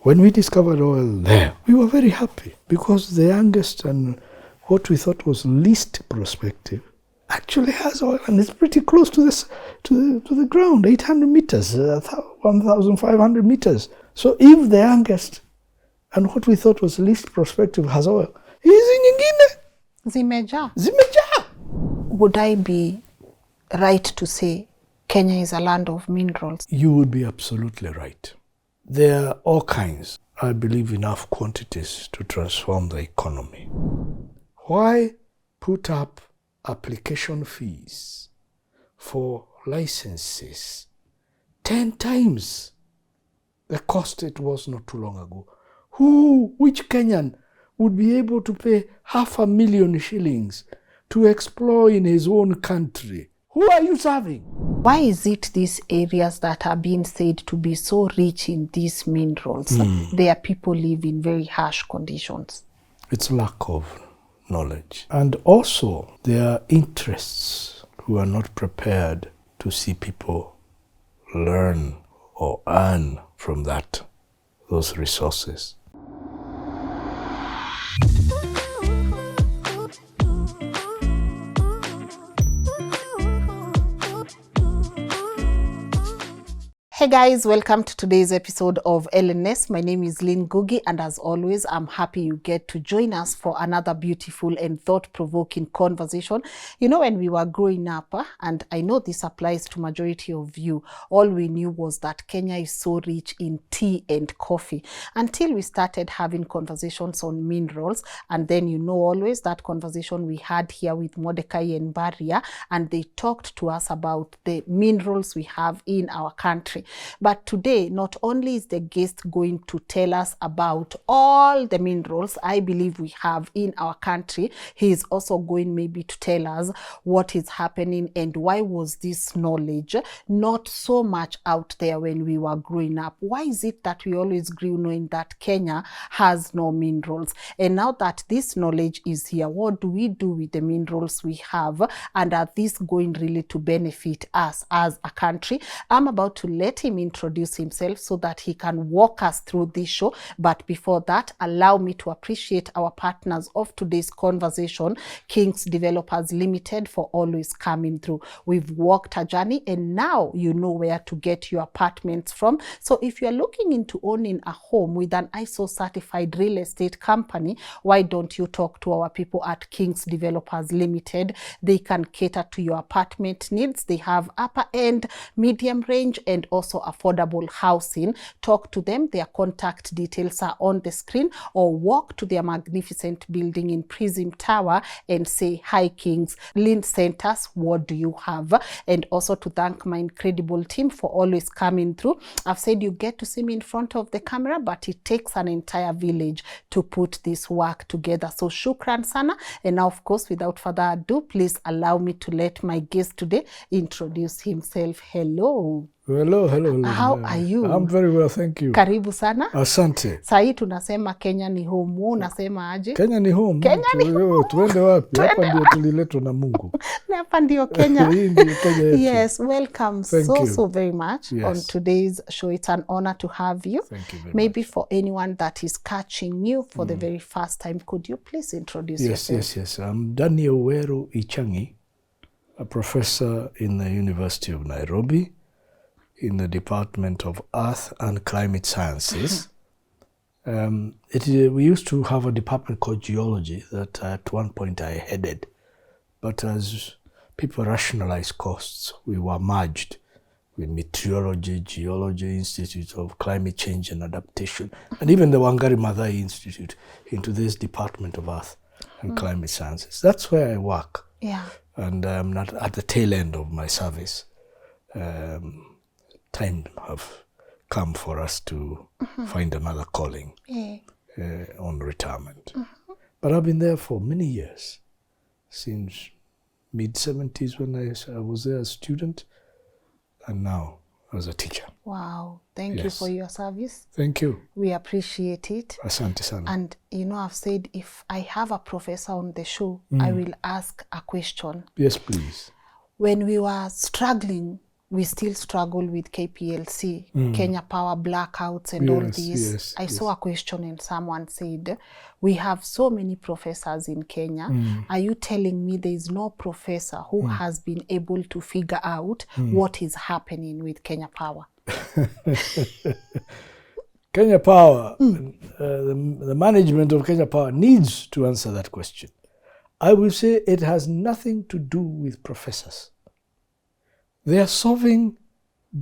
When we discovered oil there, we were very happy because the youngest and what we thought was least prospective actually has oil, and it's pretty close to the ground, 800 meters, 1,500 meters. So if the youngest and what we thought was least prospective has oil, hizi nyingine Zimejaa. Would I be right to say Kenya is a land of minerals? You would be absolutely right. There are all kinds, I believe, enough quantities to transform the economy. Why put up application fees for licenses 10 times the cost it was not too long ago? Which Kenyan would be able to pay 500,000 shillings to explore in his own country? Who are you serving? Why is it these areas that are being said to be so rich in these minerals, their people live in very harsh conditions? It's lack of knowledge. And also there are interests who are not prepared to see people learn or earn from those resources. Hey guys, welcome to today's episode of LNS. My name is Lynn Ngugi, and as always, I'm happy you get to join us for another beautiful and thought-provoking conversation. You know, when we were growing up, and I know this applies to majority of you, all we knew was that Kenya is so rich in tea and coffee until we started having conversations on minerals. And then, you know, always that conversation we had here with Mordecai and Barria, and they talked to us about the minerals we have in our country. But today, not only is the guest going to tell us about all the minerals I believe we have in our country, he is also going maybe to tell us what is happening and why was this knowledge not so much out there when we were growing up. Why is it that we always grew knowing that Kenya has no minerals? And now that this knowledge is here, what do we do with the minerals we have? And are these going really to benefit us as a country? I'm about to let him introduce himself so that he can walk us through this show. But before that, allow me to appreciate our partners of today's conversation, Kings Developers Limited, for always coming through. We've walked a journey and now you know where to get your apartments from. So if you're looking into owning a home with an ISO certified real estate company, why don't you talk to our people at Kings Developers Limited? They can cater to your apartment needs. They have upper end, medium range, and also affordable housing. Talk to them. Their contact details are on the screen, or walk to their magnificent building in Prism Tower and say, "Hi Kings, Lynn sent us, what do you have?" And also to thank my incredible team for always coming through. I've said you get to see me in front of the camera, but it takes an entire village to put this work together. So shukran sana. And now, of course, without further ado, please allow me to let my guest today introduce himself. Hello. Hello. How are you? I'm very well, thank you. Karibu sana. Asante. Sahi tunasema Kenya ni home. Unasema aje? Kenya ni home. Kenya ni home. Tuende wapi? Hapa ndio tuliletwa na Mungu. Na hapa ndio Kenya. Hii ndio Kenya yetu. Yes, welcome so very much on today's show. It's an honor to have you. Thank you very Maybe much. For anyone that is catching you for the very first time, could you please introduce yourself? Yes. I'm Daniel Ichang'i, a professor in the University of Nairobi, in the Department of Earth and Climate Sciences. We used to have a department called Geology that at one point I headed. But as people rationalized costs, we were merged with Meteorology, Geology, Institute of Climate Change and Adaptation, and even the Wangari Maathai Institute into this Department of Earth and Climate Sciences. That's where I work. Yeah. And I'm not at the tail end of my service. Time have come for us to find another calling on retirement. But I've been there for many years, since mid-70s when I was there as a student, and now as a teacher. Wow. Thank you for your service. Thank you. We appreciate it. Asante sana. And you know, I've said if I have a professor on the show, I will ask a question. Yes, please. When we were struggling we still struggle with KPLC, Kenya Power blackouts and all this. I saw a question and someone said, we have so many professors in Kenya. Are you telling me there is no professor who has been able to figure out what is happening with Kenya Power? Kenya Power, the management of Kenya Power needs to answer that question. I will say it has nothing to do with professors. They are solving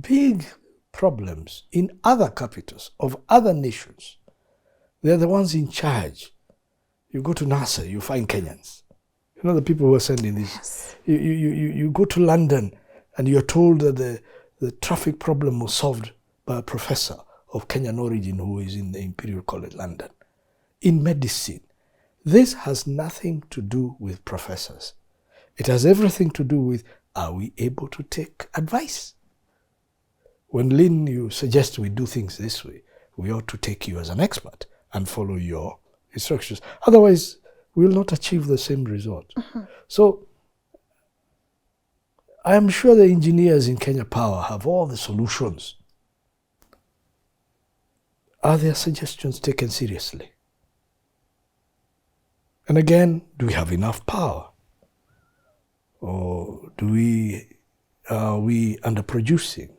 big problems in other capitals of other nations. They are the ones in charge. You go to NASA, you find Kenyans. You know the people who are sending this. Yes. You go to London and you're told that the traffic problem was solved by a professor of Kenyan origin who is in the Imperial College London. In medicine, this has nothing to do with professors. It has everything to do with, are we able to take advice? When Lynn, you suggest we do things this way, we ought to take you as an expert and follow your instructions. Otherwise, we will not achieve the same result. So, I am sure the engineers in Kenya Power have all the solutions. Are their suggestions taken seriously? And again, do we have enough power? Or are we underproducing?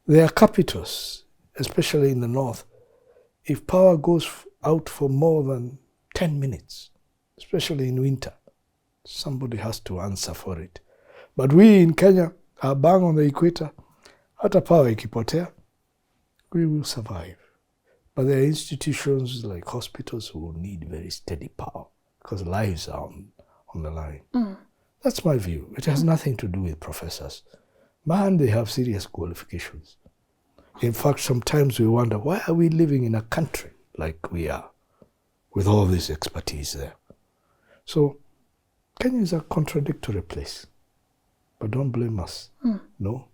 There are capitals, especially in the north. If power goes out for more than 10 minutes, especially in winter, somebody has to answer for it. But we in Kenya are bang on the equator. Hata power ikipotea, we will survive. But there are institutions like hospitals who need very steady power because lives are on the line. That's my view. It has nothing to do with professors. Man, they have serious qualifications. In fact, sometimes we wonder, why are we living in a country like we are with all this expertise there? So, Kenya is a contradictory place. But don't blame us. No.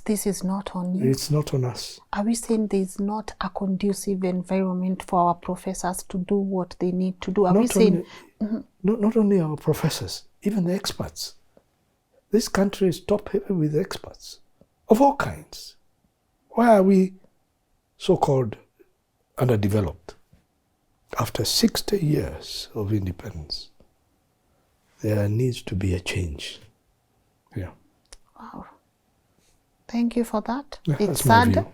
This is not on you. It's not on us. Are we saying there is not a conducive environment for our professors to do what they need to do? Are we saying... Not only our professors, even the experts. This country is top-heavy with experts of all kinds. Why are we so-called underdeveloped? After 60 years of independence, there needs to be a change. Yeah. Wow. Thank you for that. Yeah, it's sad.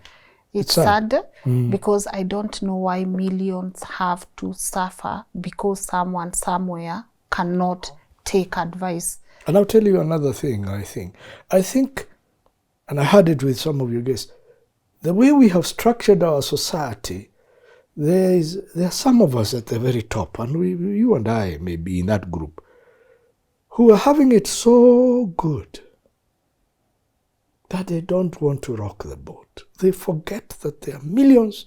It's sad because I don't know why millions have to suffer because someone somewhere cannot take advice. And I'll tell you another thing, I think, and I had it with some of your guests, the way we have structured our society, there are some of us at the very top, and you and I may be in that group, who are having it so good that they don't want to rock the boat. They forget that there are millions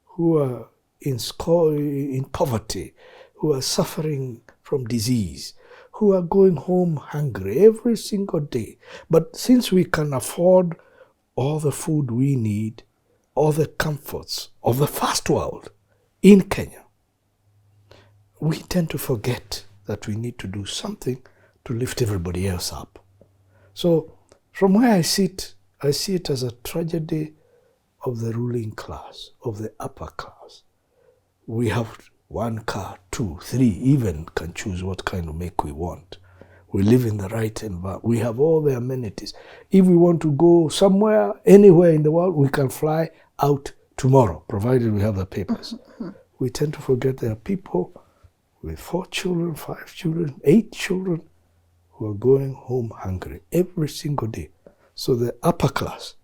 who are in poverty, who are suffering from disease, who are going home hungry every single day. But since we can afford all the food we need, all the comforts of the first world in Kenya, we tend to forget that we need to do something to lift everybody else up. So, from where I sit, I see it as a tragedy of the ruling class, of the upper class. We have one car, 2, 3, even can choose what kind of make we want. We live in the right environment. We have all the amenities. If we want to go somewhere, anywhere in the world, we can fly out tomorrow, provided we have the papers. We tend to forget there are people with 4 children, 5 children, 8 children, who are going home hungry every single day. So the upper class,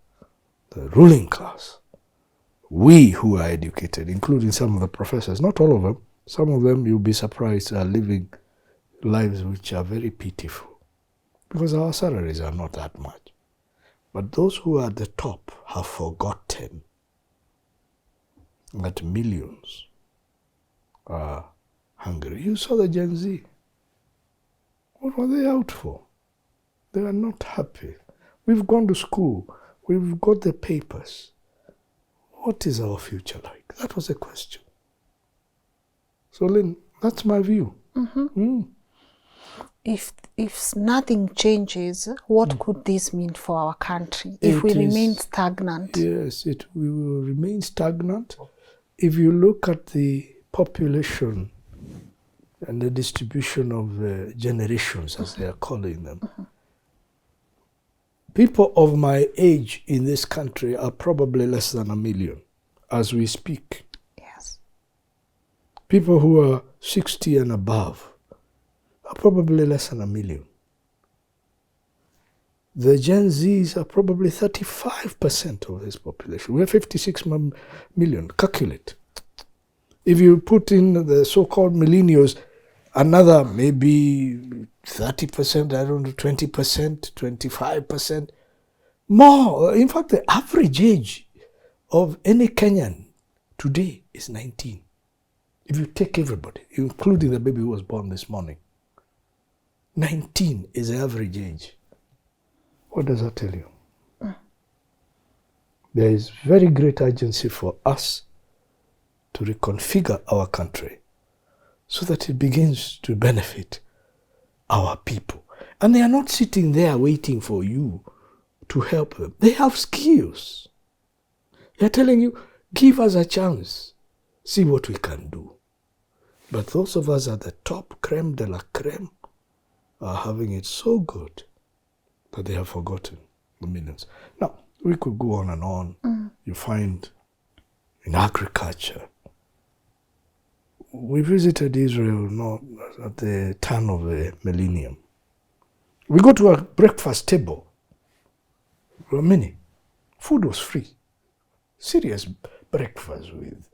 the ruling class, we who are educated, including some of the professors, not all of them, some of them, you'll be surprised, are living lives which are very pitiful because our salaries are not that much. But those who are at the top have forgotten that millions are hungry. You saw the Gen Z. What were they out for? They are not happy. We've gone to school. We've got the papers. What is our future like? That was a question. So, Lynn, that's my view. if nothing changes, what could this mean for our country if we remain stagnant? Yes, we will remain stagnant. If you look at the population and the distribution of generations, as they are calling them, people of my age in this country are probably less than 1 million as we speak. Yes. People who are 60 and above are probably less than 1 million. The Gen Zs are probably 35% of this population. We have 56 million. Calculate. If you put in the so-called millennials, another maybe 30%, I don't know, 20%, 25%, more. In fact, the average age of any Kenyan today is 19. If you take everybody, including the baby who was born this morning, 19 is the average age. What does that tell you? There is very great urgency for us to reconfigure our country so that it begins to benefit our people. And they are not sitting there waiting for you to help them. They have skills. They are telling you, give us a chance, see what we can do. But those of us at the top, creme de la creme, are having it so good that they have forgotten the millions. Now, we could go on and on. You find in agriculture. We visited Israel not at the turn of the millennium. We go to a breakfast table. There were many. Food was free. Serious breakfast with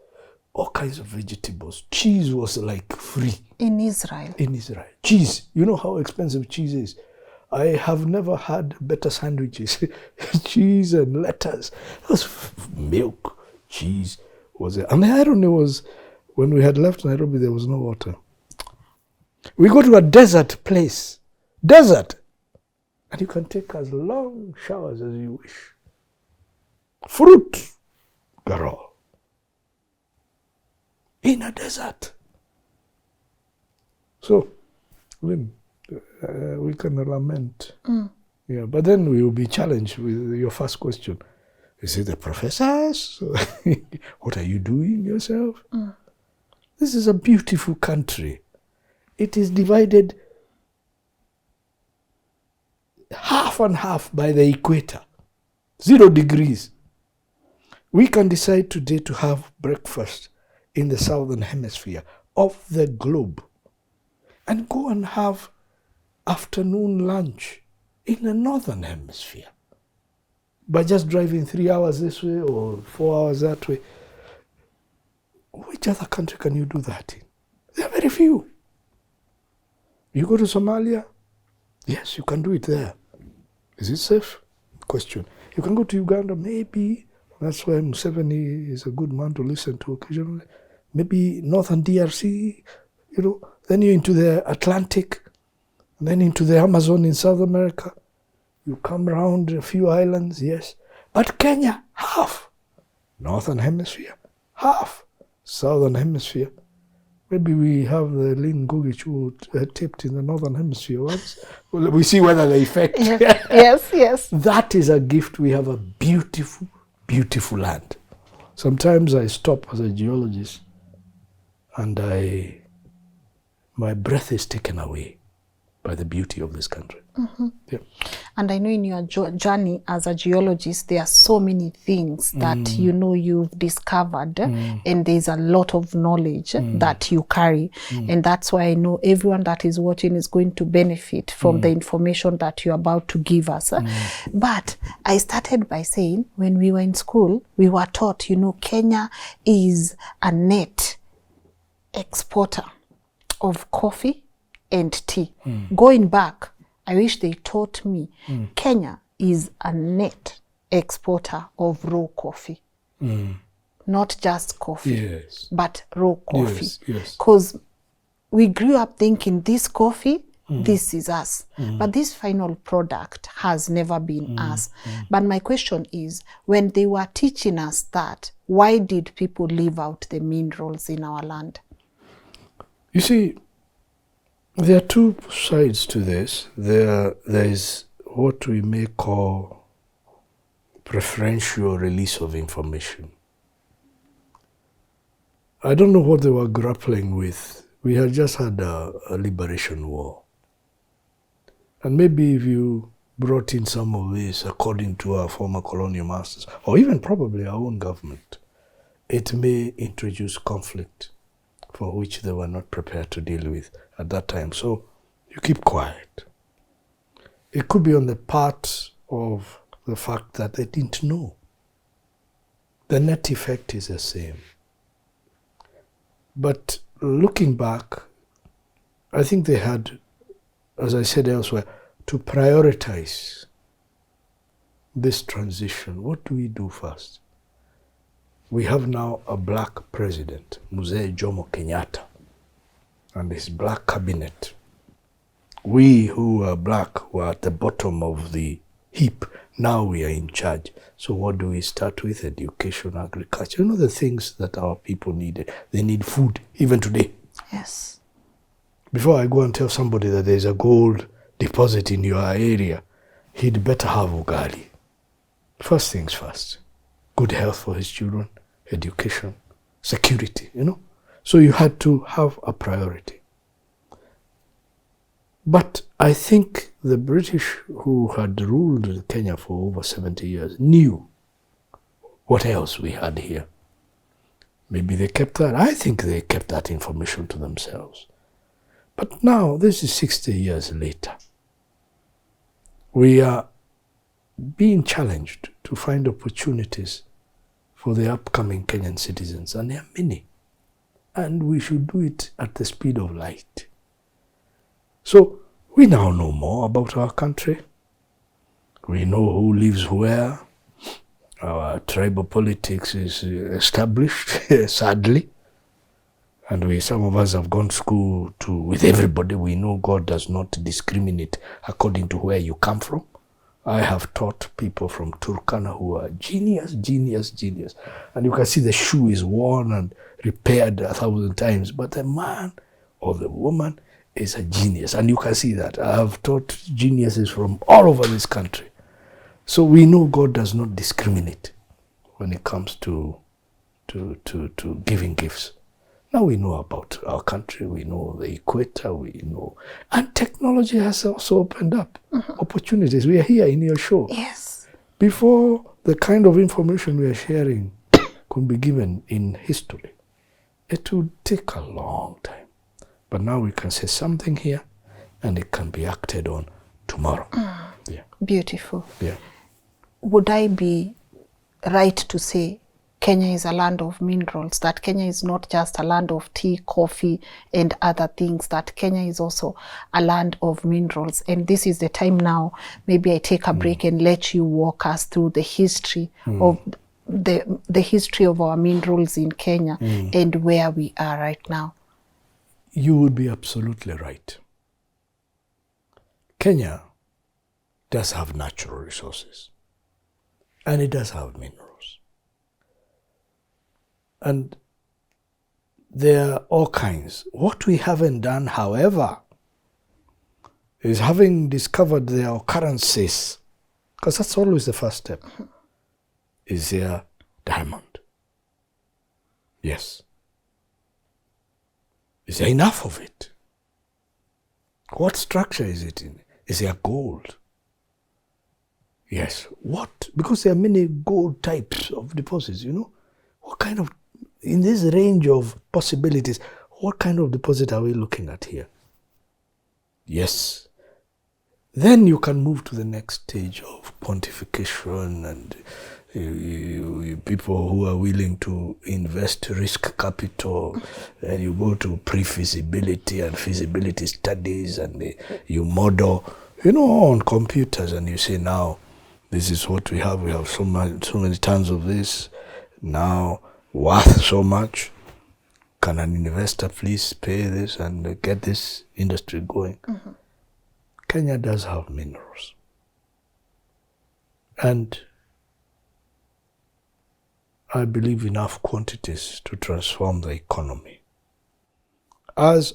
all kinds of vegetables. Cheese was like free. In Israel? In Israel. Cheese. You know how expensive cheese is. I have never had better sandwiches. Cheese and lettuce. It was milk, cheese was there. And the irony was, when we had left Nairobi, there was no water. We go to a desert place. Desert. And you can take as long showers as you wish. Fruit. Garol. In a desert. So, Lynn, we can lament. Yeah, but then we will be challenged with your first question. Is it the professors? What are you doing yourself? This is a beautiful country. It is divided half and half by the equator. 0 degrees. We can decide today to have breakfast in the southern hemisphere of the globe and go and have afternoon lunch in the northern hemisphere by just driving 3 hours this way or 4 hours that way. Which other country can you do that in? There are very few. You go to Somalia? Yes, you can do it there. Is it safe? Question. You can go to Uganda, maybe. That's why Museveni is a good man to listen to occasionally. Maybe northern DRC, you know. Then you're into the Atlantic, and then into the Amazon in South America. You come around a few islands, yes. But Kenya, half. Northern hemisphere, half. Southern hemisphere. Maybe we have the Lynn Ngugi Club taped in the northern hemisphere once. Well, we see whether the effect. Yes. That is a gift. We have a beautiful, beautiful land. Sometimes I stop as a geologist and my breath is taken away by the beauty of this country. Yeah. And I know in your journey as a geologist, there are so many things that you know you've discovered, and there's a lot of knowledge that you carry. And that's why I know everyone that is watching is going to benefit from the information that you're about to give us. But I started by saying, when we were in school, we were taught, you know, Kenya is a net exporter of coffee and tea. Going back, I wish they taught me Kenya is a net exporter of raw coffee. Not just coffee, but raw coffee. Because we grew up thinking this coffee, this is us. But this final product has never been us. But my question is, when they were teaching us that, why did people leave out the minerals in our land? You see, There are two sides to this. There is what we may call preferential release of information. I don't know what they were grappling with. We had just had a liberation war. And maybe if you brought in some of this according to our former colonial masters, or even probably our own government, it may introduce conflict for which they were not prepared to deal with at that time. So you keep quiet. It could be on the part of the fact that they didn't know. The net effect is the same. But looking back, I think they had, as I said elsewhere, to prioritize this transition. What do we do first? We have now a black president, Mzee Jomo Kenyatta, and his black cabinet. We who are black were at the bottom of the heap. Now we are in charge. So what do we start with? Education, agriculture. You know the things that our people needed. They need food, even today. Yes. Before I go and tell somebody that there's a gold deposit in your area, he'd better have ugali. First things first. Good health for his children, education, security, you know. So you had to have a priority. But I think the British, who had ruled Kenya for over 70 years, knew what else we had here. Maybe they kept that. I think they kept that information to themselves. But now, this is 60 years later. We are being challenged to find opportunities for the upcoming Kenyan citizens, and there are many. And we should do it at the speed of light. So we now know more about our country. We know who lives where. Our tribal politics is established, sadly. And some of us have gone to school with everybody. We know God does not discriminate according to where you come from. I have taught people from Turkana who are genius. And you can see the shoe is worn and repaired 1,000 times. But the man or the woman is a genius. And you can see that. I have taught geniuses from all over this country. So we know God does not discriminate when it comes to giving gifts. Now we know about our country, we know the equator, we know. And technology has also opened up opportunities. We are here in your show. Yes. Before the kind of information we are sharing could be given in history, it would take a long time. But now we can say something here and it can be acted on tomorrow. Yeah. Beautiful. Yeah. Would I be right to say Kenya is a land of minerals, that Kenya is not just a land of tea, coffee, and other things, that Kenya is also a land of minerals? And this is the time now, maybe I take a break and let you walk us through the history of the history of our minerals in Kenya and where we are right now. You would be absolutely right. Kenya does have natural resources, and it does have minerals. And there are all kinds. What we haven't done, however, is having discovered their occurrences, because that's always the first step, is there diamond? Yes. Is there enough of it? What structure is it in? Is there gold? Yes. What? Because there are many gold types of deposits, you know. What kind of, in this range of possibilities, what kind of deposit are we looking at here? Yes. Then you can move to the next stage of quantification and people who are willing to invest risk capital, and you go to pre-feasibility and feasibility studies, and you model, you know, on computers, and you say, now, this is what we have so many tons of this, now worth so much. Can an investor please pay this and get this industry going? Kenya does have minerals. And I believe enough quantities to transform the economy. As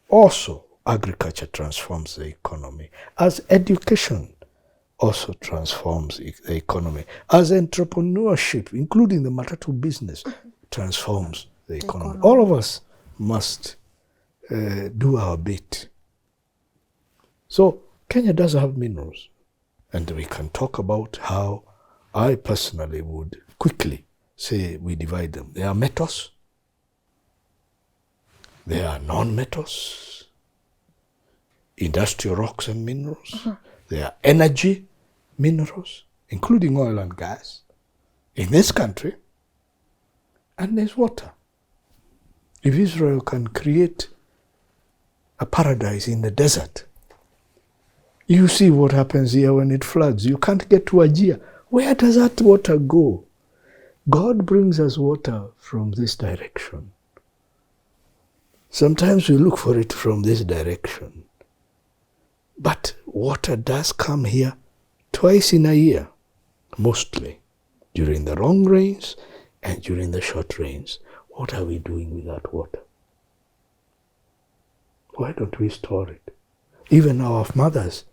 also agriculture transforms the economy, as education also transforms the economy, as entrepreneurship, including the matatu business, transforms the economy. All of us must do our bit. So Kenya does have minerals, and we can talk about how I personally would quickly say we divide them. There are metals, there are non-metals, industrial rocks and minerals, there are energy minerals, including oil and gas in this country, and there's water. If Israel can create a paradise in the desert, you see what happens here when it floods. You can't get to Ajia. Where does that water go? God brings us water from this direction. Sometimes we look for it from this direction. But water does come here twice in a year, mostly, during the long rains and during the short rains. What are we doing with that water? Why don't we store it? Even our mothers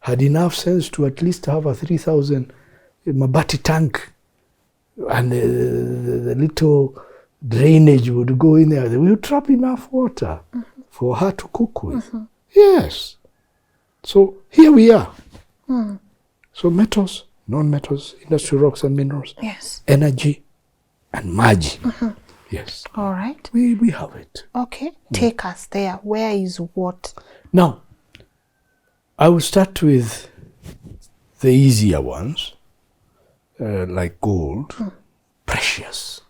had enough sense to at least have a 3,000 mabati tank, and the little drainage would go in there. They would trap enough water for her to cook with. Yes. So here we are. So metals, non-metals, industrial rocks and minerals, Yes. energy, and maji. Yes. All right. We have it. Okay. Take us there. Where is what? Now, I will start with the easier ones, like gold, precious.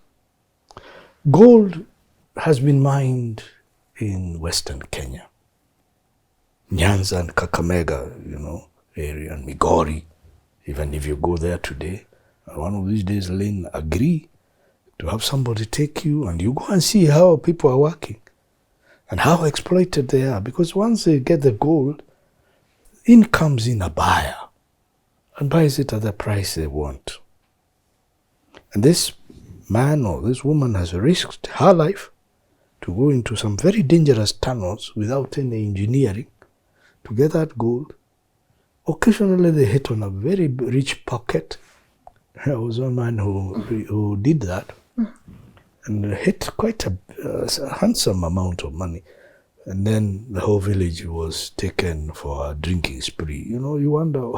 Gold has been mined in Western Kenya, Nyanza and Kakamega, area, and Migori. Even if you go there today, one of these days, Lynn, agree to have somebody take you and you go and see how people are working and how exploited they are. Because once they get the gold, in comes in a buyer and buys it at the price they want. And this man or this woman has risked her life to go into some very dangerous tunnels without any engineering to get that gold. Occasionally they hit on a very rich pocket. There was one man who did that and hit quite a handsome amount of money. And then the whole village was taken for a drinking spree. You wonder,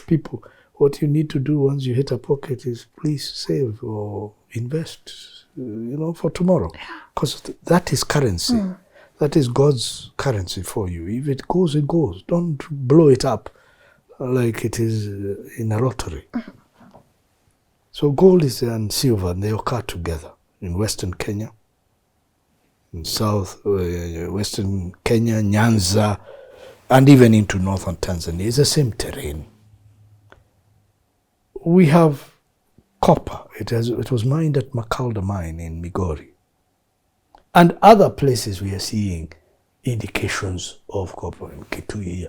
people, what you need to do once you hit a pocket is please save or invest, for tomorrow. Because that is currency. That is God's currency for you. If it goes, it goes. Don't blow it up like it is in a lottery. So gold and silver, they occur together in Western Kenya, in Western Kenya, Nyanza, and even into northern Tanzania. It's the same terrain. We have copper. It was mined at Makalda mine in Migori. And other places we are seeing indications of copper in Kitui.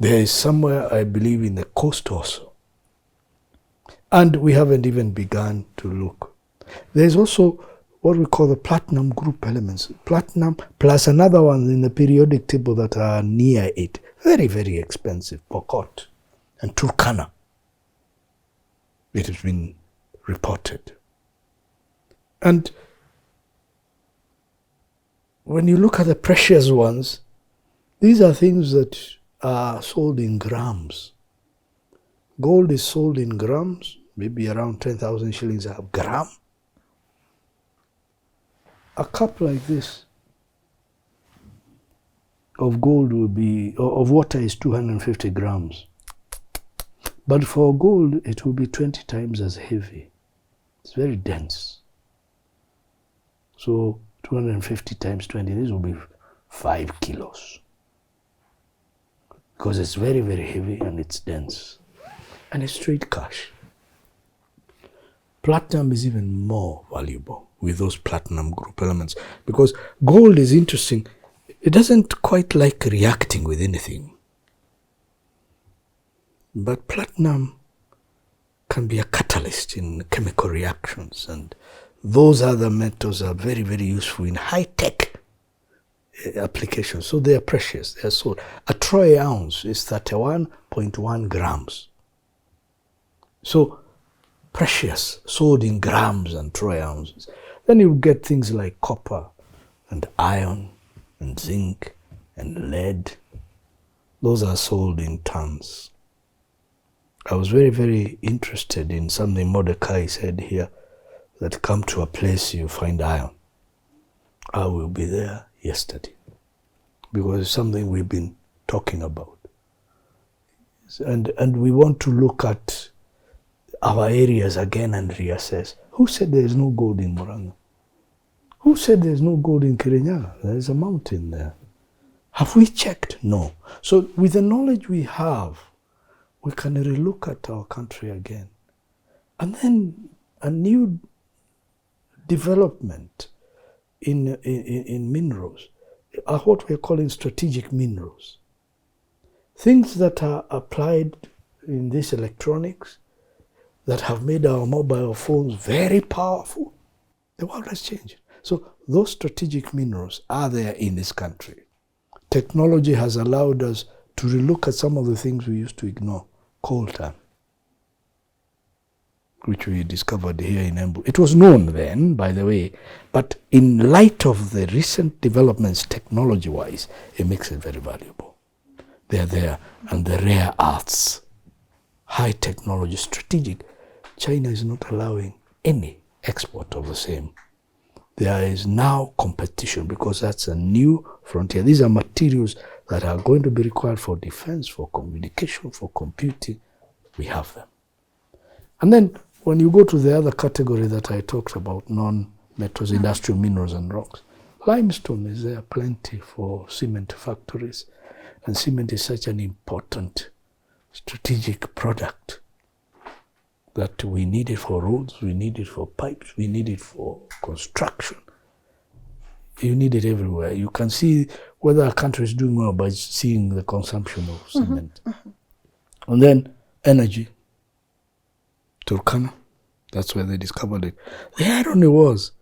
There is somewhere, I believe, in the coast also. And we haven't even begun to look. There's also what we call the platinum group elements. Platinum plus another one in the periodic table that are near it. Very, very expensive. Pokot and Turkana. It has been reported. And when you look at the precious ones, these are things that are sold in grams. Gold is sold in grams, maybe around 10,000 shillings a gram. A cup like this of gold will be, of water is 250 grams. But for gold, it will be 20 times as heavy. It's very dense. So 250 times 20, this will be 5 kilos. Because it's very, very heavy and it's dense. And it's straight cash. Platinum is even more valuable with those platinum group elements. Because gold is interesting. It doesn't quite like reacting with anything. But platinum can be a catalyst in chemical reactions, and those other metals are very, very useful in high-tech applications. So they are precious. They are sold. A troy ounce is 31.1 grams. So precious, sold in grams and troy ounces. Then you get things like copper and iron and zinc and lead. Those are sold in tons. I was very, very interested in something Mordecai said here, that come to a place you find iron. I will be there yesterday, because it's something we've been talking about. And we want to look at our areas again and reassess. Who said there is no gold in Murang'a? Who said there is no gold in Kirinyaga? There is a mountain there. Have we checked? No. So with the knowledge we have, we can relook at our country again. And then a new development in minerals are what we're calling strategic minerals. Things that are applied in this electronics that have made our mobile phones very powerful. The world has changed. So those strategic minerals are there in this country. Technology has allowed us to relook at some of the things we used to ignore. Coltan, which we discovered here in Embu. It was known then, by the way, but in light of the recent developments technology-wise, it makes it very valuable. They're there. And the rare earths, high technology, strategic. China is not allowing any export of the same. There is now competition because that's a new frontier. These are materials that are going to be required for defense, for communication, for computing. We have them. And then when you go to the other category that I talked about, non-metals, industrial minerals and rocks, limestone is there plenty for cement factories. And cement is such an important strategic product that we need it for roads, we need it for pipes, we need it for construction. You need it everywhere. You can see whether a country is doing well by seeing the consumption of cement. And then energy. Turkana, that's where they discovered it. The irony was,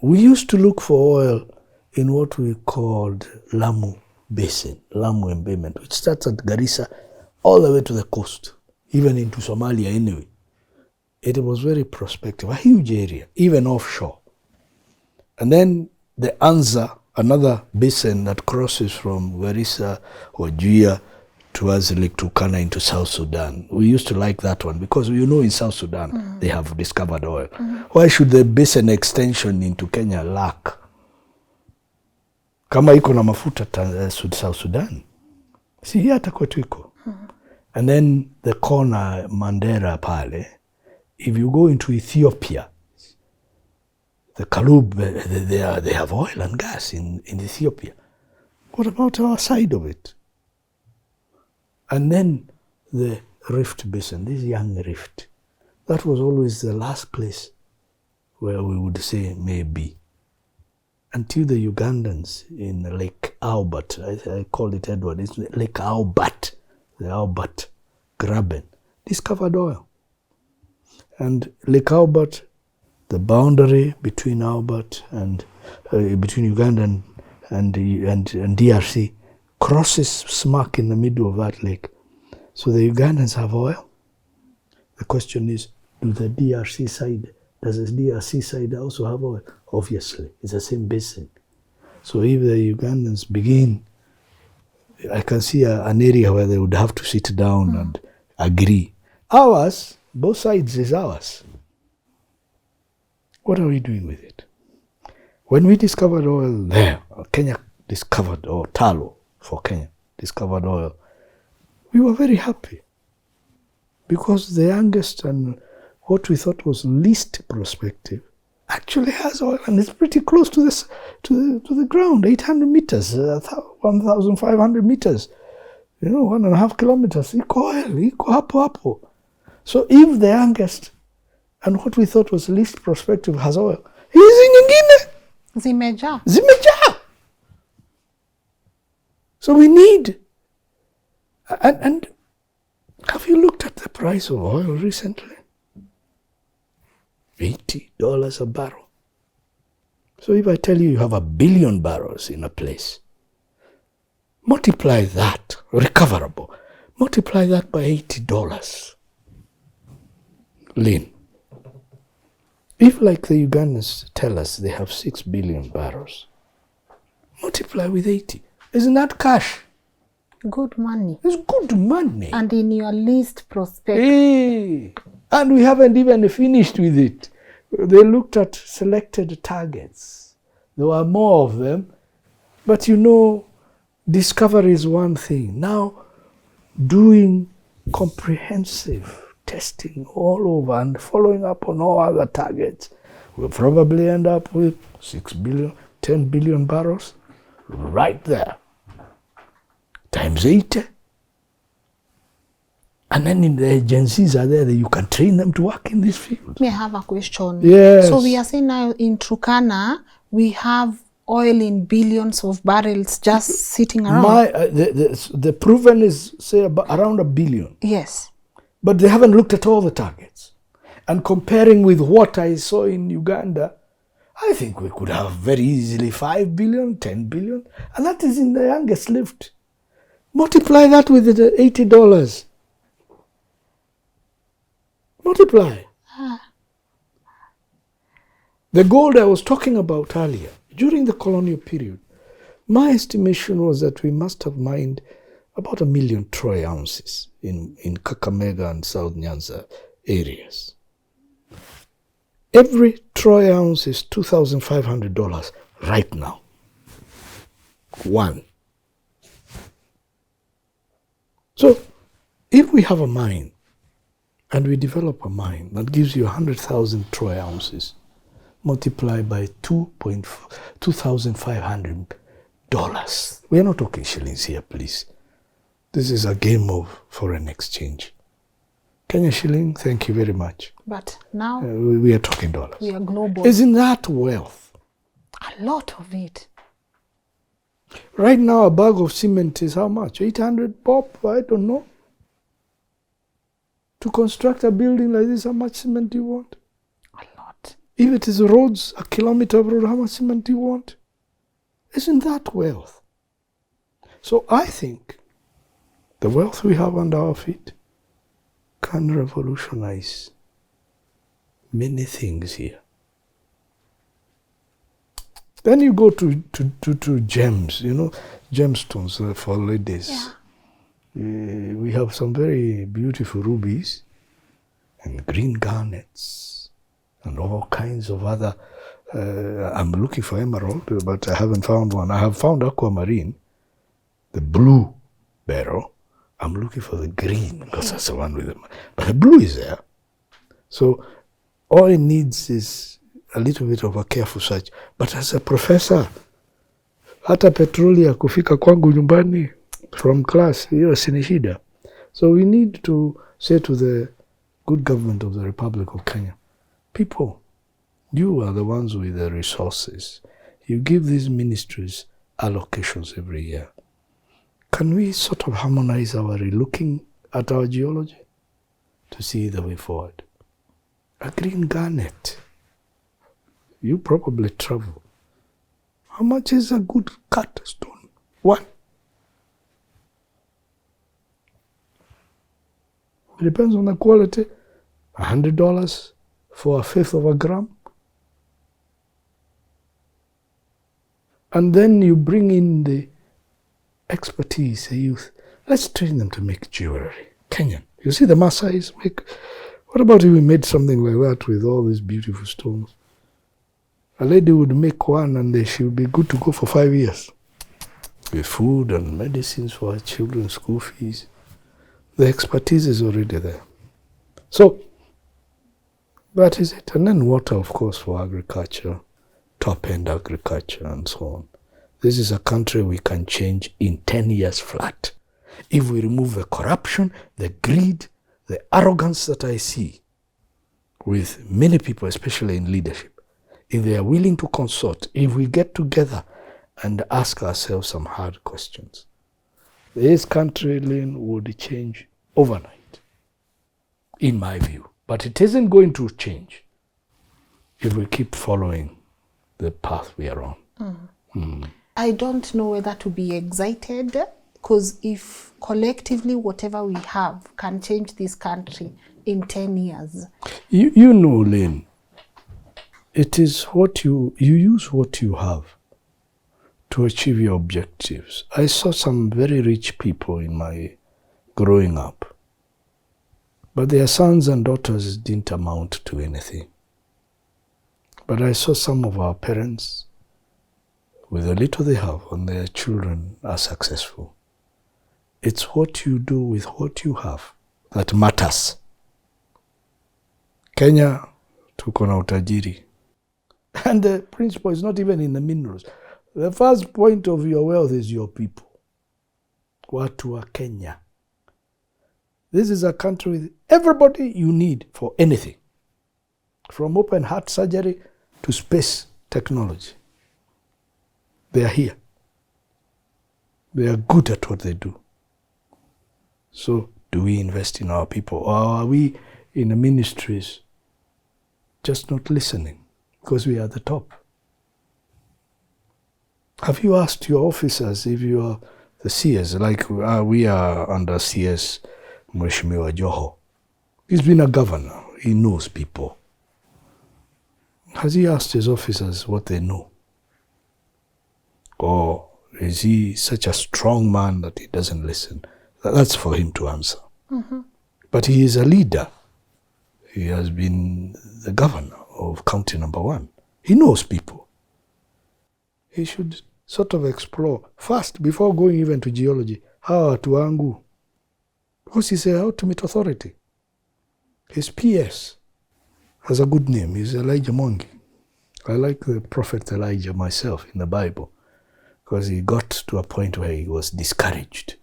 we used to look for oil in what we called Lamu Basin, Lamu Embayment, which starts at Garissa all the way to the coast, even into Somalia anyway. It was very prospective, a huge area, even offshore. And then the Anza, another basin that crosses from Garissa or Juia towards Lake Turkana into South Sudan. We used to like that one because in South Sudan they have discovered oil. Why should the basin extension into Kenya lack? Kama iko na mafuta South Sudan. Si hii hata kwetu iko. And then the corner Mandera pale, if you go into Ethiopia, the Kalub, they have oil and gas in Ethiopia. What about our side of it? And then the Rift Basin, this young rift, that was always the last place where we would say maybe. Until the Ugandans in Lake Albert, I call it Edward, it's Lake Albert, the Albert Graben, discovered oil. And Lake Albert, the boundary between Albert and between Uganda and DRC, crosses smack in the middle of that lake. So the Ugandans have oil. The question is, does the DRC side also have oil? Obviously, it's the same basin. So if the Ugandans begin, I can see an area where they would have to sit down and agree. Ours, both sides is ours. What are we doing with it? When we discovered oil there, Kenya discovered, or Talo for Kenya, discovered oil, we were very happy because the youngest and what we thought was least prospective actually has oil, and it's pretty close to the ground, 800 meters, 1,500 meters, 1.5 kilometers, iko oil, iko hapo. So if the youngest and what we thought was least prospective has oil, hizi nyingine zimejaa. So we need, and have you looked at the price of oil recently? $80 a barrel. So if I tell you you have 1 billion barrels in a place, multiply that, recoverable, multiply that by $80. Lynn, if like the Ugandans tell us they have 6 billion barrels, multiply with 80. Isn't that cash? Good money. It's good money. And in your least prospect. Hey. And we haven't even finished with it. They looked at selected targets. There were more of them. But discovery is one thing. Now, doing comprehensive testing all over and following up on all other targets, we'll probably end up with 6 billion, 10 billion barrels right there. Times 80. And then in the agencies are there that you can train them to work in this field. May I have a question? Yes. So we are saying now in Turkana, we have oil in billions of barrels just sitting around. The proven is, say, around 1 billion. Yes. But they haven't looked at all the targets. And comparing with what I saw in Uganda, I think we could have very easily 5 billion, 10 billion. And that is in the youngest lift. Multiply that with the $80. Multiply. The gold I was talking about earlier, during the colonial period, my estimation was that we must have mined about 1 million troy ounces in Kakamega and South Nyanza areas. Every troy ounce is $2,500 right now. One. So, if we have a mine, and we develop a mine that gives you 100,000 troy ounces, multiplied by $2,500. We are not talking shillings here, please. This is a game of foreign exchange. Kenya shilling, thank you very much. But now we are talking dollars. We are global. Isn't that wealth? A lot of it. Right now, a bag of cement is how much? 800 pop? I don't know. To construct a building like this, how much cement do you want? A lot. If it is roads, a kilometer of road, how much cement do you want? Isn't that wealth? So I think the wealth we have under our feet can revolutionize many things here. Then you go to gems, gemstones for ladies. Yeah. We have some very beautiful rubies and green garnets and all kinds of other. I'm looking for emerald, but I haven't found one. I have found aquamarine, the blue beryl. I'm looking for the green because that's the one with them. But the blue is there. So all it needs is a little bit of a careful search. But as a professor, hata petroli ya kufika kwangu nyumbani from class, hiyo sina shida. So we need to say to the good government of the Republic of Kenya, people, you are the ones with the resources. You give these ministries allocations every year. Can we sort of harmonize our relooking at our geology to see the way forward? A green garnet. You probably travel. How much is a good cut stone? One. It depends on the quality. $100 for 1/5 of a gram. And then you bring in the expertise, the youth. Let's train them to make jewelry. Kenyan. You see the Maasai's make. What about if we made something like that with all these beautiful stones? A lady would make one and she would be good to go for 5 years. With food and medicines for her children's school fees. The expertise is already there. So, that is it. And then water, of course, for agriculture, top-end agriculture and so on. This is a country we can change in 10 years flat. If we remove the corruption, the greed, the arrogance that I see with many people, especially in leadership, if they are willing to consort, if we get together and ask ourselves some hard questions, this country, Lynn, would change overnight, in my view. But it isn't going to change if we keep following the path we are on. I don't know whether to be excited, because if collectively whatever we have can change this country in 10 years. You know, Lynn, it is what you use what you have to achieve your objectives. I saw some very rich people in my growing up, but their sons and daughters didn't amount to anything. But I saw some of our parents, with the little they have, and their children are successful. It's what you do with what you have that matters. Kenya, tuko na utajiri. And the principle is not even in the minerals. The first point of your wealth is your people. Watu wa Kenya. This is a country with everybody you need for anything. From open heart surgery to space technology. They are here. They are good at what they do. So, do we invest in our people? Or are we in the ministries just not listening because we are at the top? Have you asked your officers if you are the CS? Like we are under CS Mheshimiwa Joho. He's been a governor. He knows people. Has he asked his officers what they know? Or is he such a strong man that he doesn't listen? That's for him to answer. But he is a leader. He has been the governor of county number 1. He knows people. He should sort of explore first, before going even to geology, hawa watu wangu. Because he's a ultimate authority. His PS has a good name. He's Elijah Mwangi. I like the prophet Elijah myself in the Bible, because he got to a point where he was discouraged.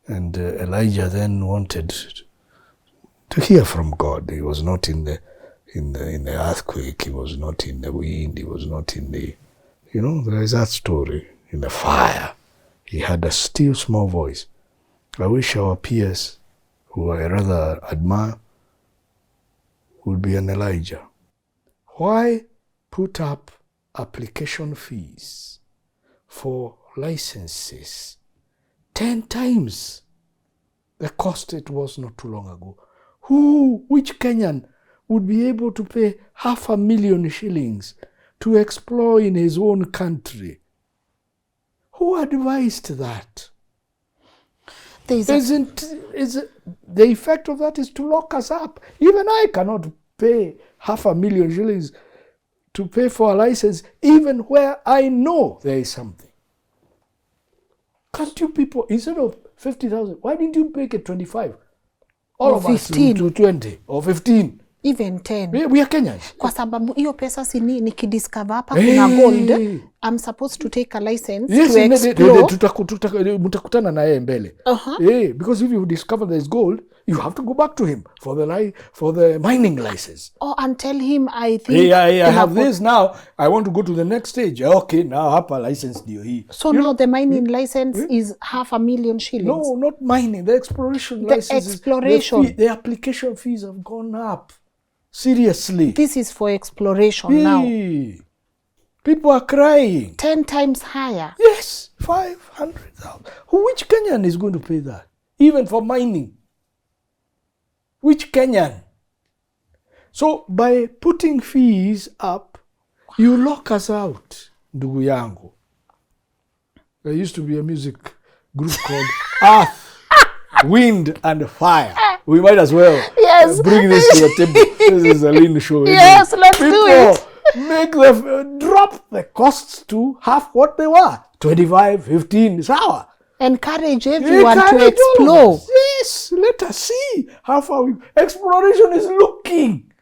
And Elijah then wanted to hear from God. He was not in the earthquake. He was not in the wind. He was not in the, there is that story. In the fire, he had a still small voice. I wish our peers, who I rather admire, would be an Elijah. Why put up application fees for licenses 10 times the cost it was not too long ago? Which Kenyan would be able to pay 500,000 shillings to explore in his own country? Who advised that? The effect of that is to lock us up. Even I cannot pay 500,000 shillings to pay for a license, even where I know there is something. Can't you people, instead of 50,000, why didn't you make it 25? All Or of us 15. to 20 or 15. Even 10. We are Kenyans. Kwa sababu hiyo pesa nikidiscover hapa kuna gold, I'm supposed to take a license to explore. Mutakutana na yeye mbele. Because if you discover there's gold, you have to go back to him for the mining license. And tell him, I think... I have this now. I want to go to the next stage. Okay, now hapa license ndio hii. So now the mining license is 500,000 shillings? No, not mining. The exploration license. Exploration. The application fees have gone up. Seriously. This is for exploration now. People are crying. 10 times higher. Yes, 500,000. Which Kenyan is going to pay that? Even for mining. Which Kenyan? So by putting fees up, you lock us out, ndugu yangu. There used to be a music group called Earth, Wind and Fire. We might as well bring this to the table. This is a Lynn show. Yes, let's do it. Make drop the costs to half what they were. 25, 15, sawa. Encourage everyone to explore. Yes, let us see how far exploration is looking.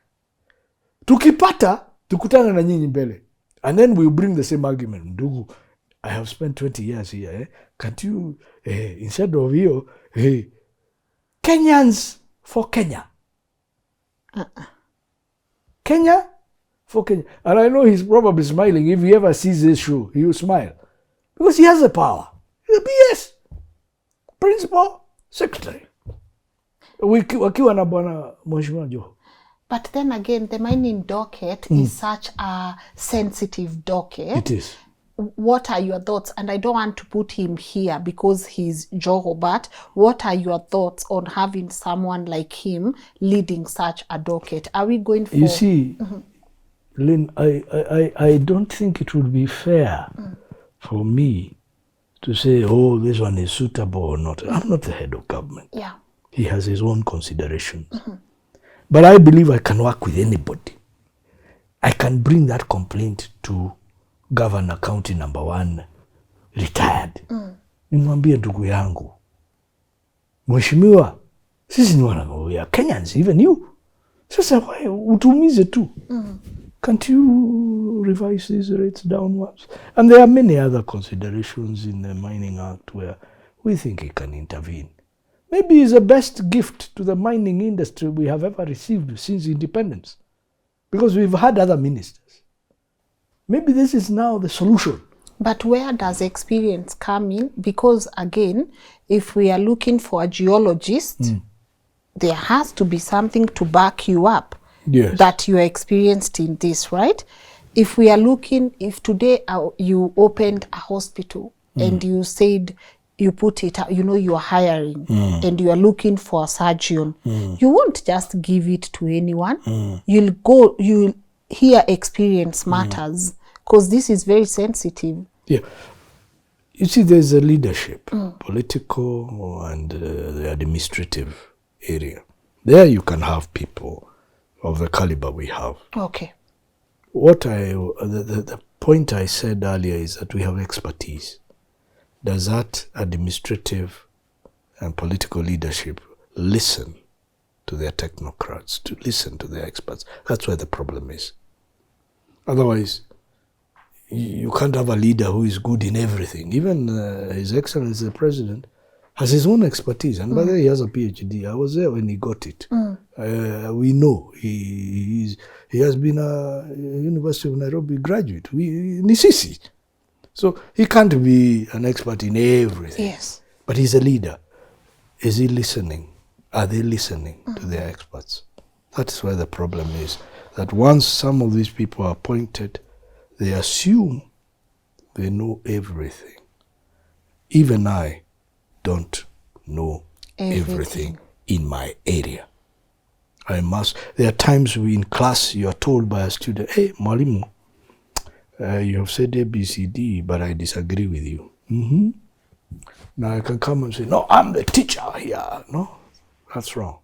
Tukipata, tukutana na nyinyi mbele. And then we'll bring the same argument. Ndugu, I have spent 20 years here. Can't you, instead of you, Kenyans for Kenya. Kenya for Kenya. And I know he's probably smiling. If he ever sees this show, he will smile. Because he has the power. He's the BS. Principal Secretary. Wakiwa na bwana Mheshimiwa Joho. But then again, the mining docket is such a sensitive docket. It is. What are your thoughts? And I don't want to put him here because he's Joho, but what are your thoughts on having someone like him leading such a docket? Are we going for... You see, Lynn, I don't think it would be fair for me to say, oh, this one is suitable or not. I'm not the head of government. Yeah. He has his own considerations. But I believe I can work with anybody. I can bring that complaint to Governor County number 1, retired. Nimwambie ndugu yangu, Mheshimiwa, sisi ni wana Kenyans, even you. Sasa utumize tu. Can't you revise these rates downwards? And there are many other considerations in the Mining Act where we think he can intervene. Maybe it's the best gift to the mining industry we have ever received since independence. Because we've had other ministers. Maybe this is now the solution. But where does experience come in? Because again, if we are looking for a geologist, there has to be something to back you up. Yes. That you are experienced in this, right? If we are looking, if today you opened a hospital and you said, you put it, you are hiring and you are looking for a surgeon, you won't just give it to anyone. You'll hear experience matters because this is very sensitive. Yeah. You see, there's a leadership, political and the administrative area. There you can have people of the caliber we have. Okay. The point I said earlier is that we have expertise. Does that administrative and political leadership listen to their technocrats, to listen to their experts? That's where the problem is. Otherwise, you can't have a leader who is good in everything. Even His Excellency the President has his own expertise. And by the way, he has a PhD. I was there when he got it. We know he has been a University of Nairobi graduate. Nisisi. So he can't be an expert in everything. Yes. But he's a leader. Is he listening? Are they listening to their experts? That's where the problem is. That once some of these people are appointed, they assume they know everything. Even I don't know everything in my area. There are times in class you are told by a student, hey, Mwalimu, you have said ABCD, but I disagree with you. Now I can come and say, no, I'm the teacher here. No, that's wrong.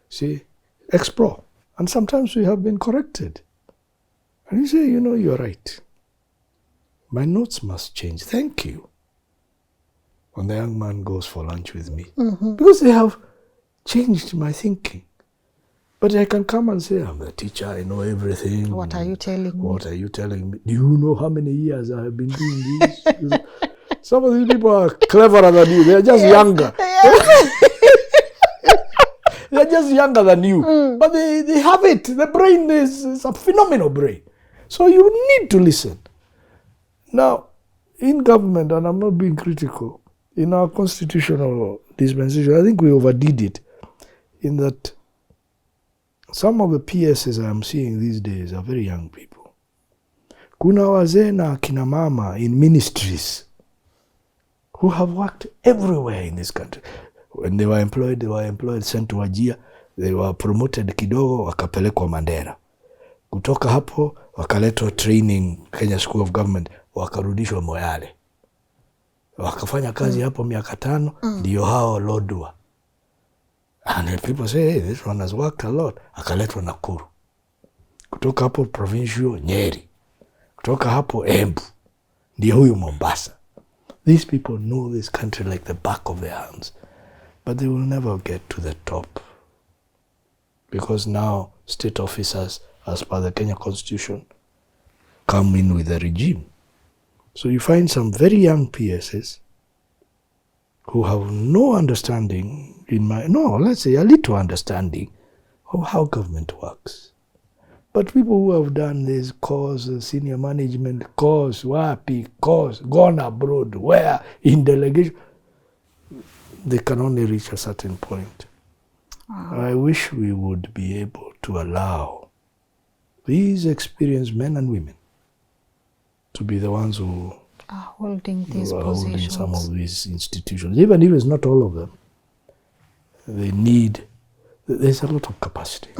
See, explore. And sometimes we have been corrected. And you say, you're right. My notes must change. Thank you. When the young man goes for lunch with me. Because they have changed my thinking. But I can come and say, I'm the teacher, I know everything. What are you telling me? What are you telling me? Do you know how many years I have been doing this? Some of these people are cleverer than you. They're just younger. They're just younger than you. But they have it. The brain is a phenomenal brain. So you need to listen. Now, in government, and I'm not being critical, in our constitutional dispensation, I think we overdid it in that some of the PSs I'm seeing these days are very young people. Kuna wazee na kina mama in ministries who have worked everywhere in this country. When they were employed, sent to Wajir, they were promoted kidogo, wakapelekwa Mandera. Kutoka hapo, wakaletwa training Kenya School of Government, wakarudishwa Moyale. Wakafanya kazi hapo miaka 5, ndio hao Lodwa. And people say, hey, this one has worked a lot. Akaletwa Nakuru. Kutoka hapo provincial Nyeri. Kutoka hapo Embu. Ndio huyu Mombasa. These people know this country like the back of their hands. But they will never get to the top. Because now state officers, as per the Kenya Constitution, come in with the regime. So you find some very young PSs who have no understanding, let's say a little understanding of how government works. But people who have done this course, senior management course, WAPI course, gone abroad, where in delegation, they can only reach a certain point. I wish we would be able to allow these experienced men and women to be the ones who are holding these are positions. holding some of these institutions. Even if it's not all of them, there's a lot of capacity.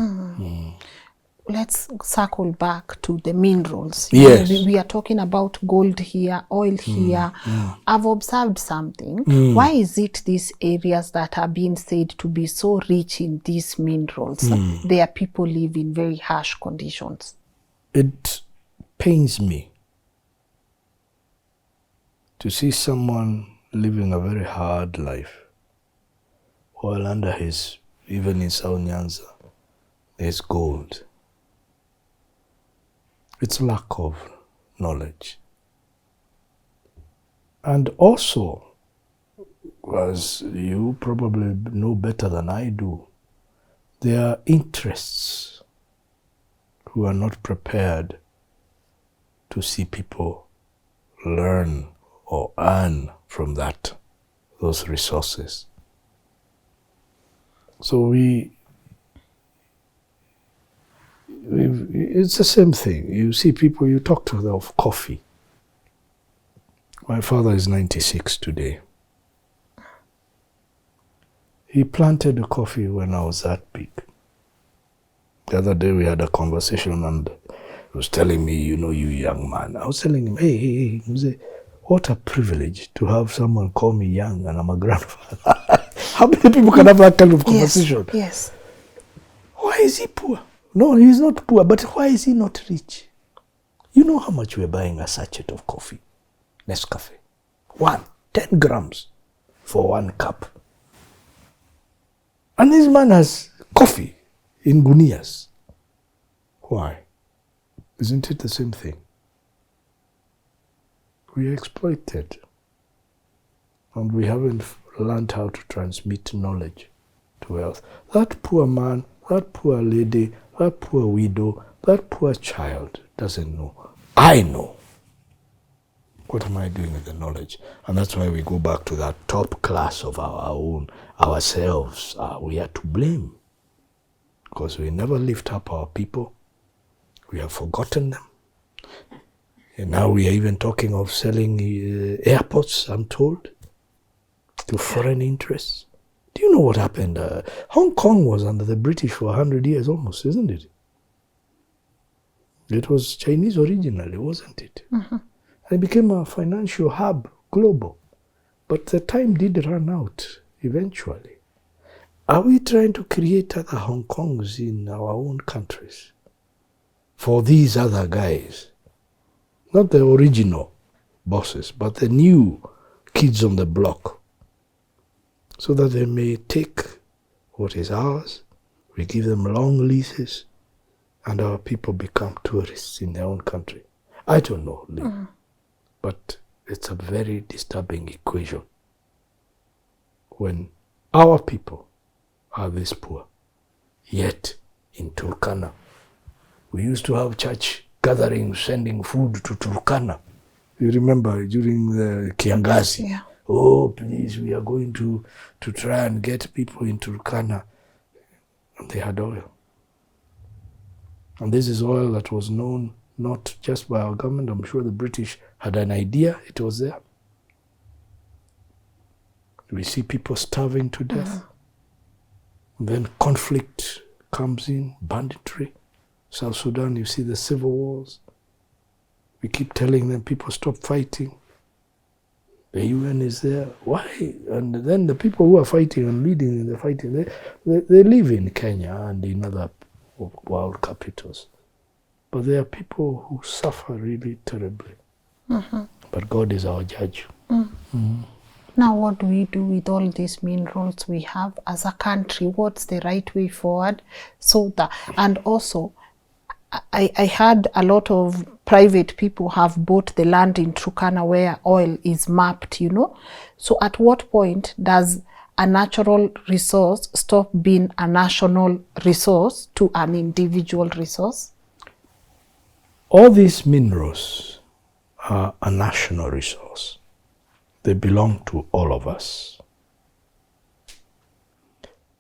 Let's circle back to the minerals. Yes. We are talking about gold here, oil here. I've observed something. Why is it these areas that are being said to be so rich in these minerals, their people live in very harsh conditions? It pains me to see someone living a very hard life while under even in South Nyanza, there's gold. It's lack of knowledge. And also, as you probably know better than I do, there are interests who are not prepared to see people learn or earn from those resources. So it's the same thing. You see people, you talk to them of coffee. My father is 96 today. He planted the coffee when I was that big. The other day we had a conversation and he was telling me, you young man. I was telling him, hey, what a privilege to have someone call me young and I'm a grandfather. How many people can have that kind of conversation? Yes. Why is he poor? No, he's not poor, but why is he not rich? You know how much we're buying a sachet of coffee? Nescafe. 10 grams for 1 cup. And this man has coffee in gunias. Why? Isn't it the same thing? We are exploited. And we haven't learned how to transmit knowledge to wealth. That poor man, that poor lady, that poor widow, that poor child doesn't know. I know. What am I doing with the knowledge? And that's why we go back to that top class of ourselves. We are to blame. Because we never lift up our people. We have forgotten them. And now we are even talking of selling airports, I'm told, to foreign interests. Do you know what happened? Hong Kong was under the British for 100 years almost, isn't it? It was Chinese originally, wasn't it? And it became a financial hub, global. But the time did run out eventually. Are we trying to create other Hong Kongs in our own countries for these other guys? Not the original bosses, but the new kids on the block, so that they may take what is ours, we give them long leases, and our people become tourists in their own country. I don't know, Lynn, but it's a very disturbing equation when our people are this poor. Yet, in Turkana, we used to have church gatherings sending food to Turkana. You remember during the Kiangazi? Yeah. Oh, please, we are going to try and get people in Turkana. And they had oil. And this is oil that was known not just by our government. I'm sure the British had an idea. It was there. We see people starving to death. And then conflict comes in, banditry. South Sudan, you see the civil wars. We keep telling them people stop fighting. The UN is there. Why? And then the people who are fighting and leading in the fighting, they live in Kenya and in other world capitals. But there are people who suffer really terribly. But God is our judge. Now, what do we do with all these minerals we have as a country? What's the right way forward? And also, I heard a lot of private people have bought the land in Turkana where oil is mapped, So at what point does a natural resource stop being a national resource to an individual resource? All these minerals are a national resource. They belong to all of us.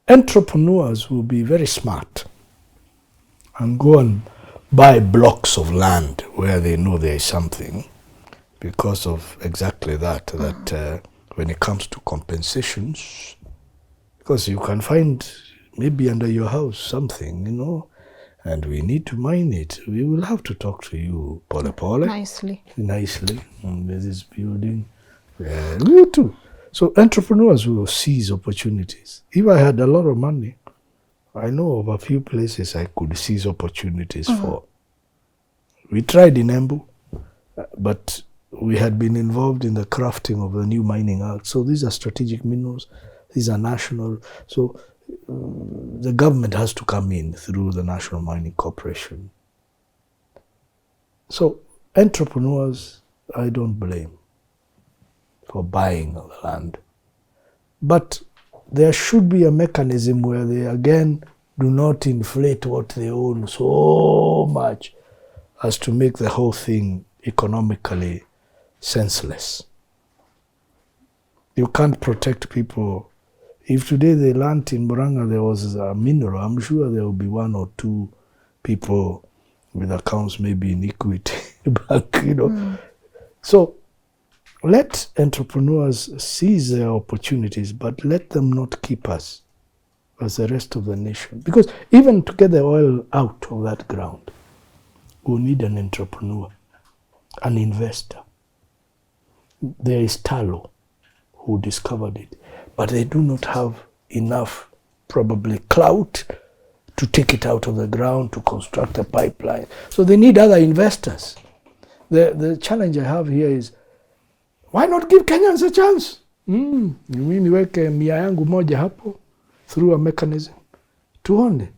Entrepreneurs will be very smart and go and buy blocks of land where they know there is something, because of exactly that, when it comes to compensations, because you can find maybe under your house something, and we need to mine it. We will have to talk to you, Pole. Nicely. There's this building. You too. So entrepreneurs will seize opportunities. If I had a lot of money, I know of a few places I could seize opportunities for. We tried in Embu, but we had been involved in the crafting of the new mining act. So these are strategic minerals. These are national. So the government has to come in through the National Mining Corporation. So entrepreneurs, I don't blame for buying the land. But there should be a mechanism where they again do not inflate what they own so much as to make the whole thing economically senseless. You can't protect people. If today they learned in Murang'a there was a mineral, I'm sure there will be one or two people with accounts maybe in Equity Bank, So let entrepreneurs seize their opportunities, but let them not keep us as the rest of the nation. Because even to get the oil out of that ground, we need an entrepreneur, an investor. There is Talo who discovered it, but they do not have enough, probably, clout to take it out of the ground, to construct a pipeline. So they need other investors. The challenge I have here is, why not give Kenyans a chance? Mimi niweke 100 yangu moja hapo through a mechanism. Tuone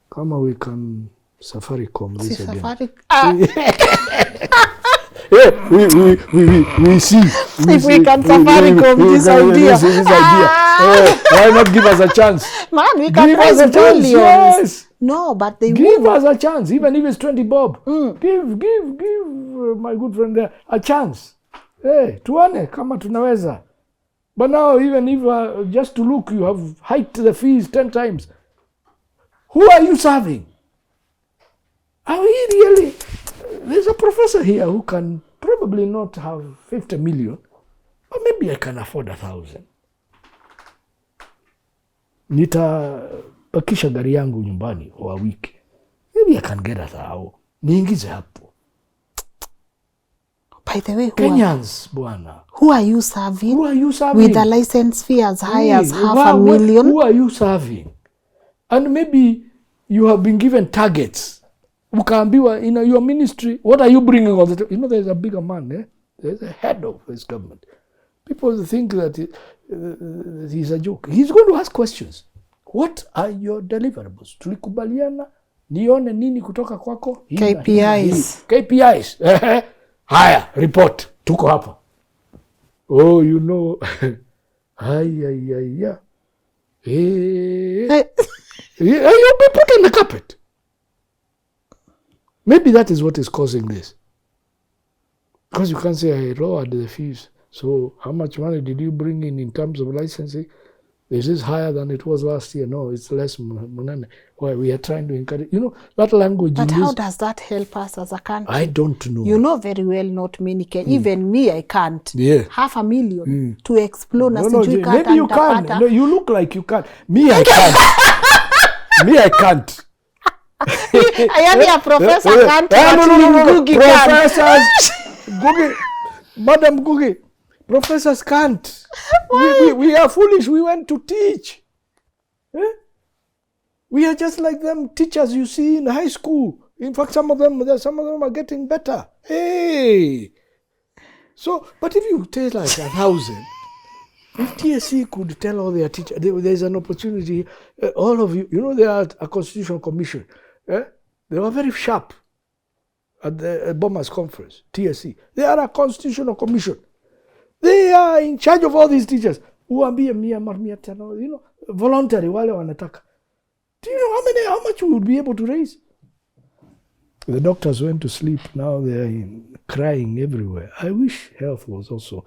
kama we can Safaricom this again. We see. If we can Safaricom this idea. Why not give us a chance? Man, we can raise billions. Yes. No, but they give us a chance, even if it's 20 bob. Give my good friend there a chance. Tuone kama tunaweza. But now, even if just to look, you have hiked the fees 10 times. Who are you serving? Are we really? There's a professor here who can probably not have 50 million, but maybe I can afford 1,000. Nitapakisha gari yangu nyumbani for a week. Maybe I can get 1,000. Niingize hapo. By the way, Kenyans, bwana. Who are you serving? Who are you serving? With a license fee as high as 500,000? Who are you serving? And maybe you have been given targets. Ukaambiwa, in your ministry, what are you bringing all the time? There's a bigger man, There's a head of this government. People think that he's a joke. He's going to ask questions. What are your deliverables? Tulikubaliana, nione nini kutoka kwako? KPIs. KPIs. Haya, report. Tuko hapa. Oh, You'll be put on the carpet. Maybe that is what is causing this. Because you can't say, I lowered the fees. So how much money did you bring in terms of licensing? This is higher than it was last year. No, it's less. Why? We are trying to encourage. That language. But how does that help us as a country? I don't know. You know very well not many can. Even me, I can't. Yeah. 500,000 to explore. No, maybe you can. No, you look like you can. Me, I can't. Me, I can't. I am a professor can't. No. Professors. Ngugi. Madam Ngugi. Professors can't. We are foolish. We went to teach. We are just like them teachers you see in high school. In fact, some of them are getting better. Hey. So, but if you take like 1,000, if TSC could tell all their teachers, there's an opportunity. All of you, they are a constitutional commission. They were very sharp at the Bombers Conference, TSC. They are a constitutional commission. They are in charge of all these teachers. Uambie 100, voluntary wale wanataka. Do you know how much we would be able to raise? The doctors went to sleep. Now they are crying everywhere. I wish health was also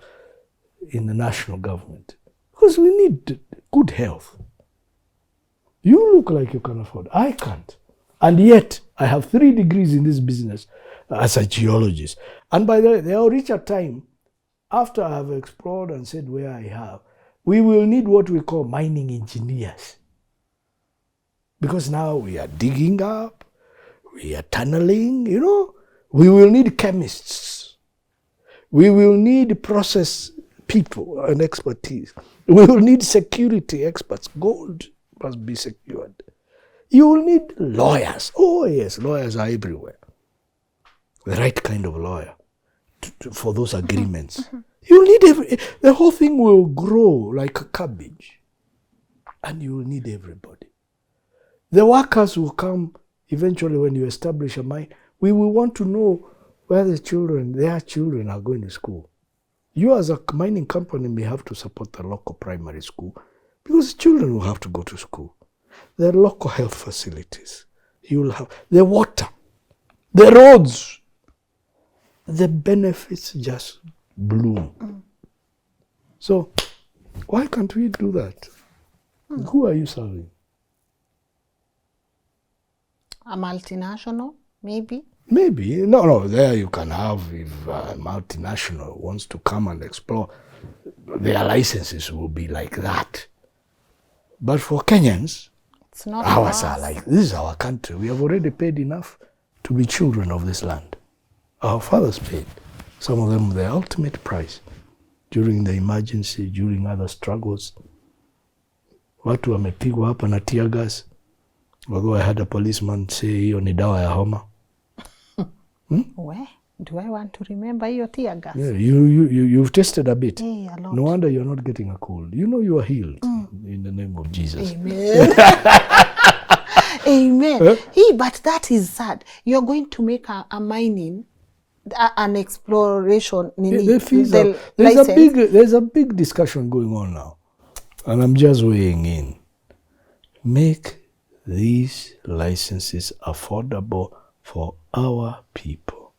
in the national government. Because we need good health. You look like you can afford. I can't. And yet, I have 3 degrees in this business as a geologist. And by the way, there will reach a time, after I have explored and said where I have, we will need what we call mining engineers. Because now we are digging up, we are tunneling, We will need chemists. We will need process people and expertise. We will need security experts. Gold must be secured. You will need lawyers. Oh yes, lawyers are everywhere. The right kind of lawyer for those agreements. You will need the whole thing will grow like a cabbage. And you will need everybody. The workers will come eventually when you establish a mine. We will want to know where their children are going to school. You as a mining company may have to support the local primary school because children will have to go to school. The local health facilities. You will have the water, the roads. The benefits just bloom. So why can't we do that? Who are you serving? A multinational, maybe? Maybe. No, there you can have, if a multinational wants to come and explore, their licenses will be like that. But for Kenyans, it's not ours are like, this is our country. We have already paid enough to be children of this land. Our fathers paid, some of them the ultimate price during the emergency, during other struggles. Watu wamepigwa hapa na tear gas. Although I had a policeman say hiyo ni dawa ya homa. Where? Do I want to remember your tear gas? Yeah, you've tasted a bit. Hey, a lot. No wonder you're not getting a cold. You are healed in the name of Jesus. Amen. Amen. Huh? Hey, but that is sad. You're going to make a mining, an exploration. There's a big discussion going on now. And I'm just weighing in. Make these licenses affordable for our people.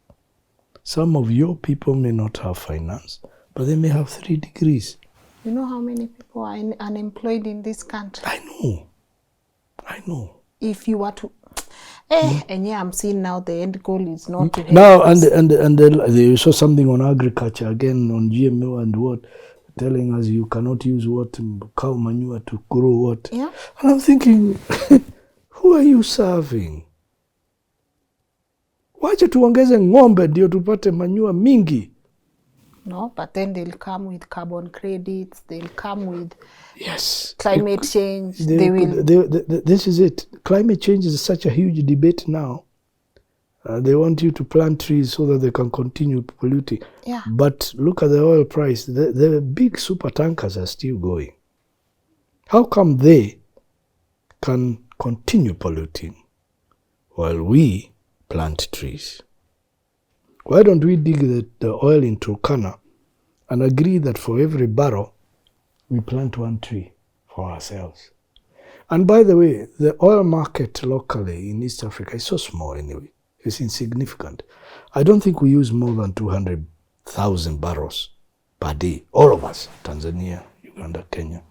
Some of your people may not have finance, but they may have 3 degrees. You know how many people are unemployed in this country? I know. If you were to... And yeah, I'm seeing now the end goal is not to help now, us. and they saw something on agriculture, again on GMO and what, telling us you cannot use what, cow manure to grow what. Yeah. And I'm thinking, who are you serving? Wacha tuongeze ng'ombe ndio tupate manure mingi. No, but then they'll come with carbon credits, they'll come with yes, climate change. This is it. Climate change is such a huge debate now. They want you to plant trees so that they can continue polluting. Yeah. But look at the oil price. The big super tankers are still going. How come they can continue polluting while we plant trees? Why don't we dig the oil in Turkana and agree that for every barrel we plant 1 tree for ourselves? And by the way, the oil market locally in East Africa is so small anyway. It's insignificant. I don't think we use more than 200,000 barrels per day. All of us. Tanzania, Uganda, Kenya,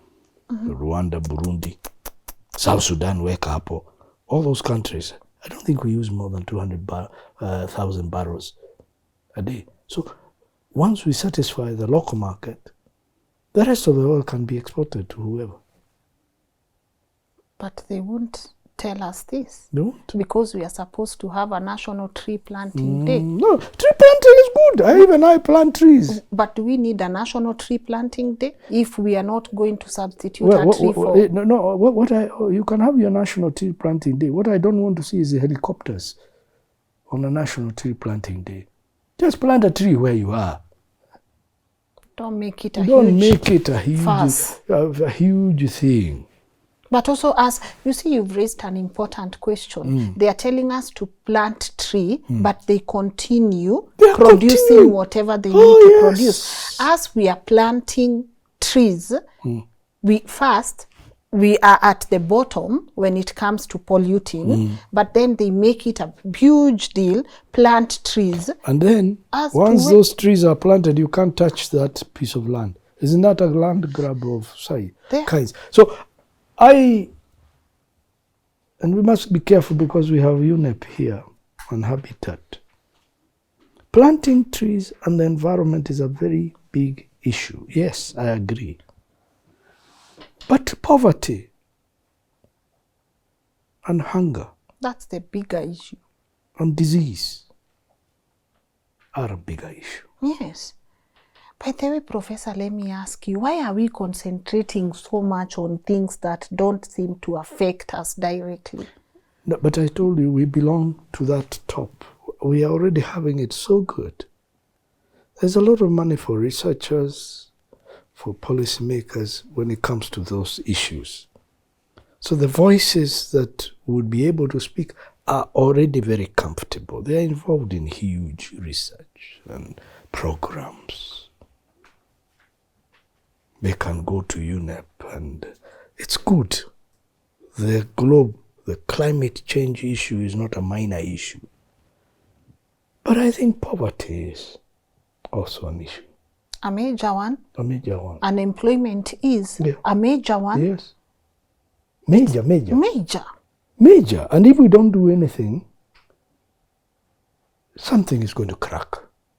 Rwanda, Burundi, South Sudan, weka hapo. All those countries. I don't think we use more than 200,000 barrels a day. So once we satisfy the local market, the rest of the oil can be exported to whoever. But they won't tell us this. They won't. Because we are supposed to have a national tree planting day. No, tree planting is good. I plant trees. But do we need a national tree planting day if we are not going to substitute a tree for... You can have your national tree planting day. What I don't want to see is the helicopters on a national tree planting day. Just plant a tree where you are. Don't make it a huge thing. But also, as you see, you've raised an important question. They are telling us to plant tree, but they continue producing whatever they need to produce. As we are planting trees, we are at the bottom when it comes to polluting, but then they make it a huge deal, plant trees. And then, once those trees are planted, you can't touch that piece of land. Isn't that a land grab of kinds? So, I And we must be careful because we have UNEP here and habitat. Planting trees and the environment is a very big issue. Yes, I agree. But poverty and hunger, that's the bigger issue, and disease are a bigger issue. Yes. By the way, Professor, let me ask you, why are we concentrating so much on things that don't seem to affect us directly? No, but I told you, we belong to that top. We are already having it so good. There's a lot of money for researchers, for policymakers when it comes to those issues. So the voices that would be able to speak are already very comfortable. They are involved in huge research and programs. They can go to UNEP, and it's good. The globe, the climate change issue is not a minor issue. But I think poverty is also an issue. A major one? A major one. Unemployment is a major one? Yes. Major. Major. And if we don't do anything, something is going to crack.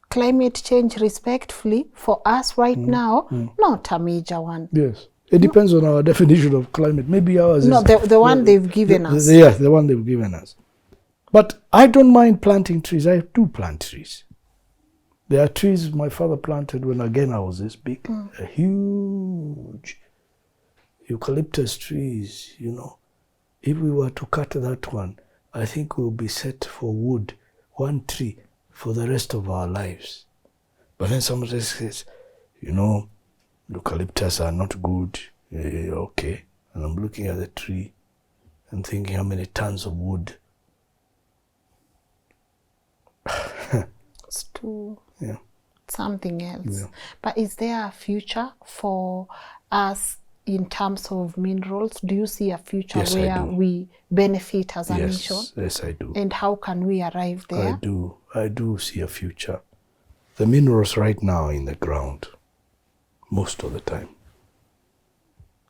Climate change, respectfully, for us right now, not a major one. Yes. It depends on our definition of climate. Maybe ours is... the one they've given us. Yes, the one they've given us. But I don't mind planting trees. I do plant trees. There are trees my father planted when, again, I was this big. A huge eucalyptus trees, you know. If we were to cut that one, I think we'll be set for wood, one tree, for the rest of our lives. But then somebody says, you know, eucalyptus are not good. Okay. And I'm looking at the tree and thinking how many tons of wood. It's too yeah. something else. Yeah. But is there a future for us in terms of minerals? Do you see a future where we benefit as a nation? Yes, I do. And how can we arrive there? I do see a future. The minerals right now are in the ground, most of the time.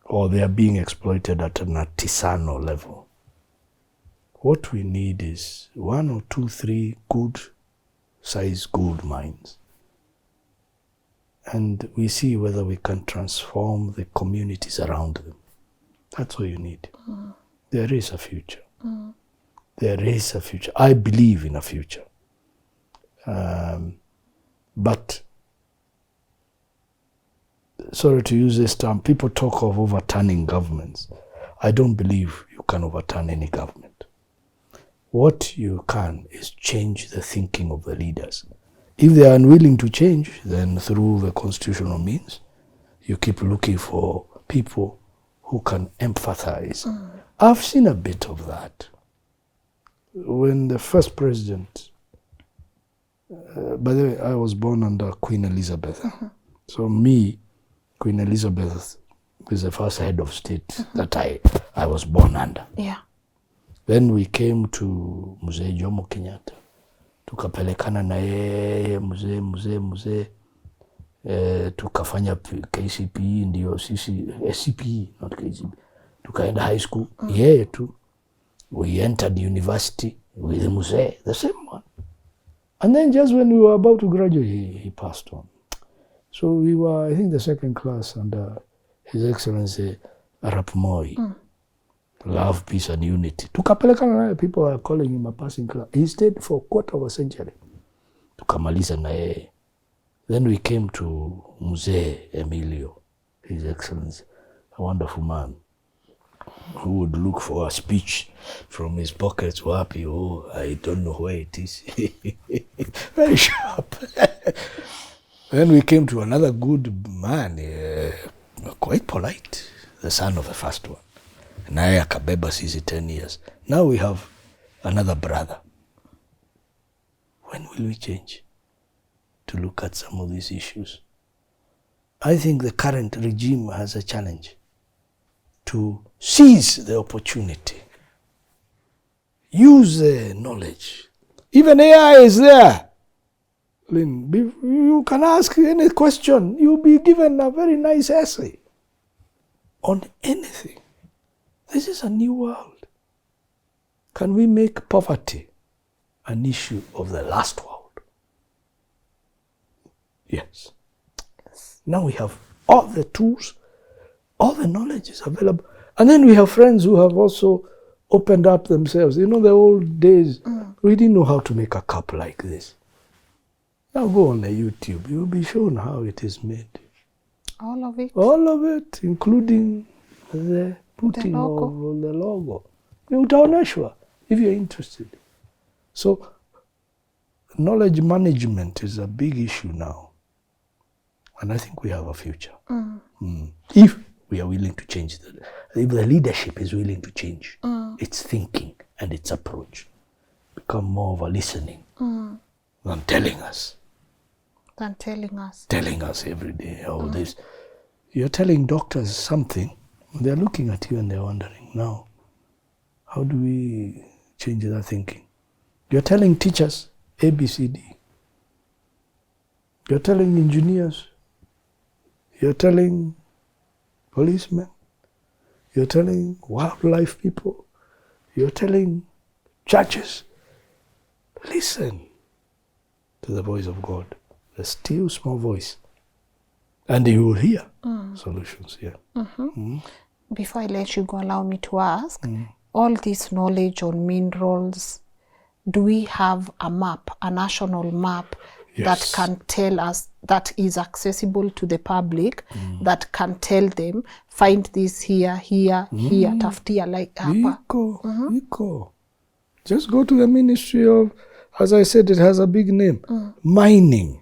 Or they are being exploited at an artisanal level. What we need is 1 or 2, 3 good size gold mines. And we see whether we can transform the communities around them. That's what you need. There is a future. There is a future. I believe in a future. But, sorry to use this term, people talk of overturning governments. I don't believe you can overturn any government. What you can is change the thinking of the leaders. If they are unwilling to change, then through the constitutional means, you keep looking for people who can empathize. I've seen a bit of that. When the first president, by the way, I was born under Queen Elizabeth. So me, Queen Elizabeth, was the first head of state that I was born under. Yeah. Then we came to Mzee Jomo Kenyatta. Tukapelekana na yeye mzee tukafanya KCPE, ndio sisi SCPE, not KCPE. Tukaenda high school, yeye tu. We entered university with mzee, the same one. And then just when we were about to graduate, he passed on. So we were, I think, the second class under His Excellency Arap Moi. Love, peace, and unity. Tukapelekana, people are calling him a passing class. He stayed for a quarter of a century. Tukamaliza na yeye. Then we came to Mzee Emilio, His Excellency, a wonderful man who would look for a speech from his pockets. Wapi, oh, I don't know where it is. Very sharp. Then we came to another good man, quite polite, the son of the first one. Naye akabeba sisi 10 years. Now we have another brother. When will we change to look at some of these issues? I think the current regime has a challenge to seize the opportunity. Use the knowledge. Even AI is there. Lynn, you can ask any question. You'll be given a very nice essay on anything. This is a new world. Can we make poverty an issue of the last world? Yes. Now we have all the tools, all the knowledge is available. And then we have friends who have also opened up themselves. You know, the old days, we didn't know how to make a cup like this. Now go on the YouTube, you'll be shown how it is made. All of it? All of it, including the putting of the logo. Utaoneshwa, if you're interested. So, knowledge management is a big issue now. And I think we have a future. If we are willing to change, if the leadership is willing to change its thinking and its approach, become more of a listening than telling us. Telling us every day, oh, this. You're telling doctors something, they're looking at you and they're wondering, now, how do we change that thinking? You're telling teachers, A, B, C, D. You're telling engineers. You're telling policemen. You're telling wildlife people. You're telling churches. Listen to the voice of God, the still small voice. And you will hear solutions here. Before I let you go, allow me to ask, all this knowledge on minerals, do we have a map, a national map that can tell us, that is accessible to the public, that can tell them, find this here, here, taftia, like hapa? Iko. Just go to the Ministry of, as I said, it has a big name, mining.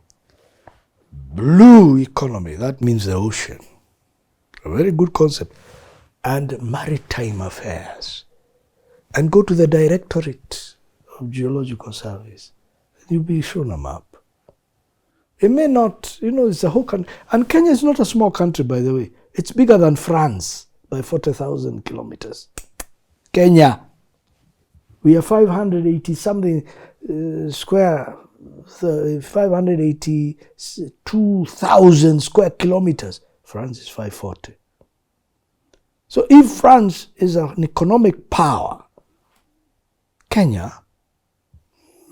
Blue economy, that means the ocean. A very good concept. And maritime affairs. And go to the Directorate of Geological Service. You'll be shown a map. It may not, it's a whole country. And Kenya is not a small country, by the way. It's bigger than France by 40,000 kilometers. Kenya. We are 580-something square, 582,000 square kilometers. France is 540. So if France is an economic power, Kenya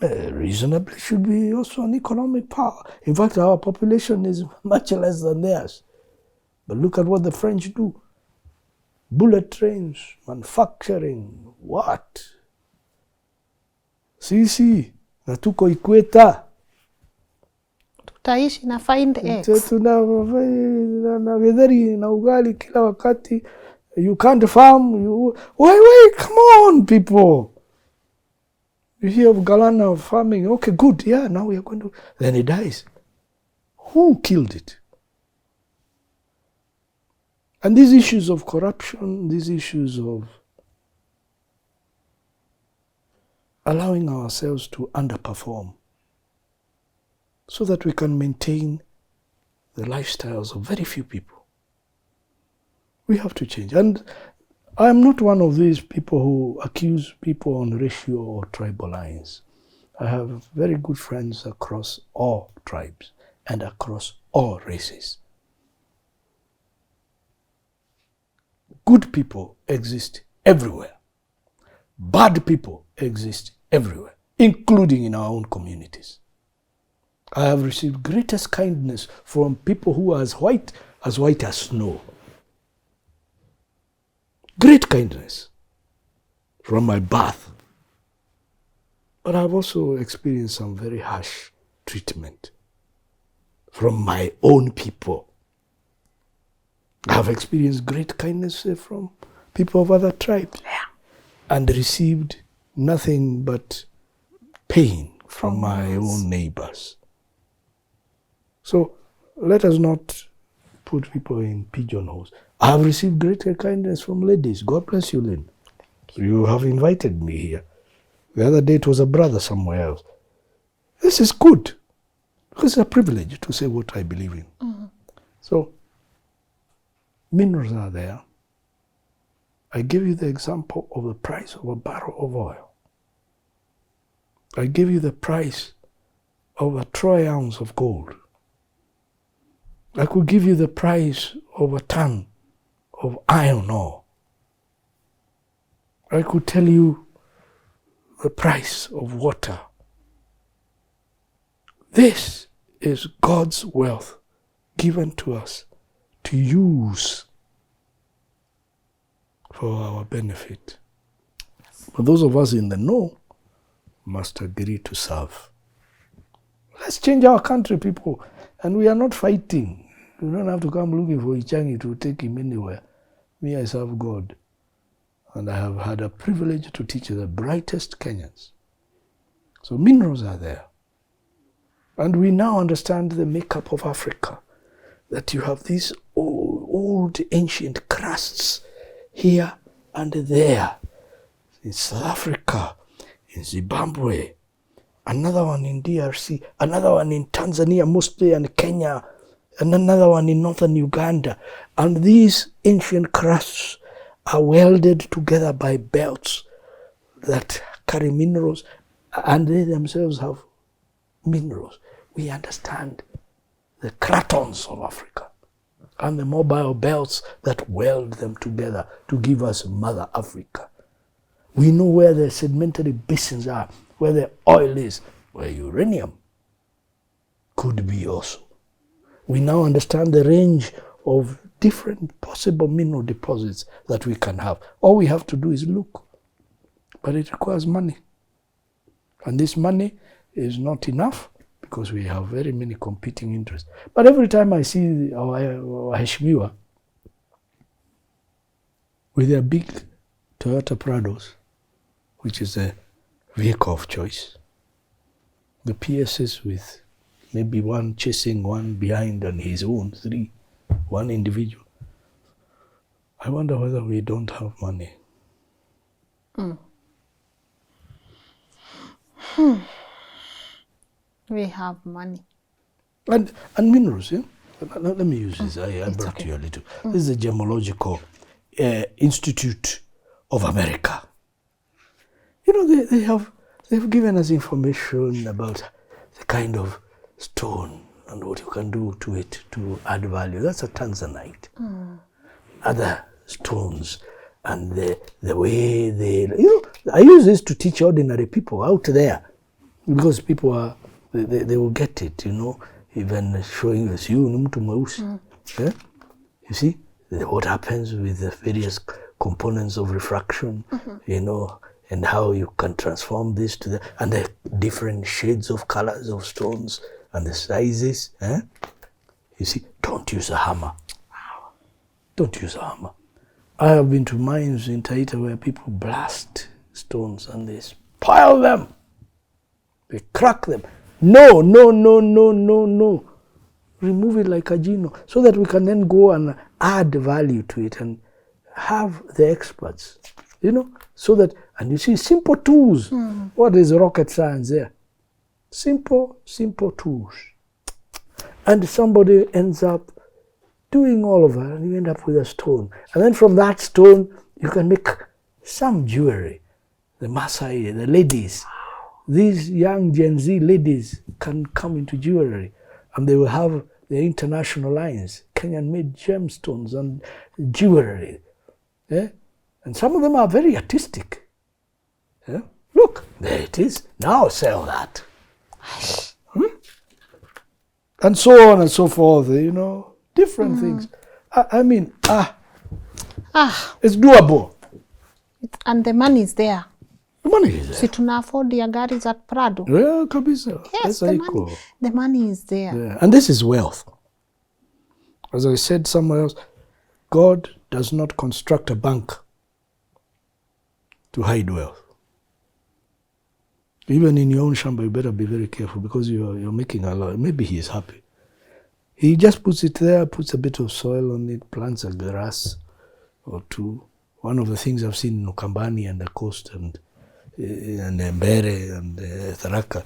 reasonably should be also an economic power. In fact, our population is much less than theirs. But look at what the French do. Bullet trains, manufacturing, what? Sisi, na tuko Ikweta. Tutaishi na find X. Tuna getheri na ugali kila wakati. You can't farm. Wait, come on, people. You hear of Galana farming. Okay, good. Yeah, now we are going to... Then it dies. Who killed it? And these issues of corruption, these issues of allowing ourselves to underperform so that we can maintain the lifestyles of very few people. We have to change. And I'm not one of these people who accuse people on racial or tribal lines. I have very good friends across all tribes and across all races. Good people exist everywhere. Bad people exist everywhere, including in our own communities. I have received greatest kindness from people who are as white as snow. Great kindness from my birth. But I've also experienced some very harsh treatment from my own people. I've experienced great kindness from people of other tribes and received nothing but pain from my own neighbors. So let us not put people in pigeonholes. I have received greater kindness from ladies. God bless you, Lynn. You have invited me here. The other day it was a brother somewhere else. This is good. It's a privilege to say what I believe in. So, minerals are there. I gave you the example of the price of a barrel of oil. I gave you the price of a troy ounce of gold. I could give you the price of a ton of iron ore. I could tell you the price of water. This is God's wealth given to us to use for our benefit. But those of us in the know must agree to serve. Let's change our country, people. And we are not fighting. You don't have to come looking for Ichang'i to take him anywhere. Me, I serve God. And I have had a privilege to teach the brightest Kenyans. So minerals are there. And we now understand the makeup of Africa. That you have these old ancient crusts here and there. In South Africa, in Zimbabwe, another one in DRC, another one in Tanzania, mostly, and Kenya, and another one in northern Uganda. And these ancient crusts are welded together by belts that carry minerals, and they themselves have minerals. We understand the cratons of Africa and the mobile belts that weld them together to give us Mother Africa. We know where the sedimentary basins are, where the oil is, where uranium could be also. We now understand the range of different possible mineral deposits that we can have. All we have to do is look. But it requires money. And this money is not enough because we have very many competing interests. But every time I see our Heshimiwa with their big Toyota Prados, which is a vehicle of choice, the PSs with maybe one chasing, one behind, and his own three, one individual. I wonder whether we don't have money. We have money. And minerals, yeah? Let me use this. I brought you a little. This is the Gemological Institute of America. You know, they've given us information about the kind of stone and what you can do to it to add value. That's a tanzanite. Other stones and the way they, I use this to teach ordinary people out there because people are, they will get it, even showing us, you ni mtu mweusi. Yeah? You see, what happens with the various components of refraction, and how you can transform this to and the different shades of colors of stones and the sizes. You see, don't use a hammer. Don't use a hammer. I have been to mines in Taita where people blast stones and they pile them. They crack them. No. Remove it like a gino so that we can then go and add value to it and have the experts, so that, and you see, simple tools. What is rocket science there? Simple tools. And somebody ends up doing all of that, and you end up with a stone. And then from that stone, you can make some jewelry. The Maasai, the ladies, these young Gen Z ladies can come into jewelry, and they will have the international lines, Kenyan-made gemstones and jewelry. And some of them are very artistic. Look, there it is. Now sell that. And so on and so forth, different things. I mean, it's doable. And the money is there. The money is there. Si tuna afford ya gari za Prado. Yeah, kabisa. Yes, the money is there. Yeah. And this is wealth. As I said somewhere else, God does not construct a bank to hide wealth. Even in your own shamba, you better be very careful because you're making a lot. Maybe he is happy. He just puts it there, puts a bit of soil on it, plants a grass or two. One of the things I've seen in Ukambani and the coast and Mbere and Tharaka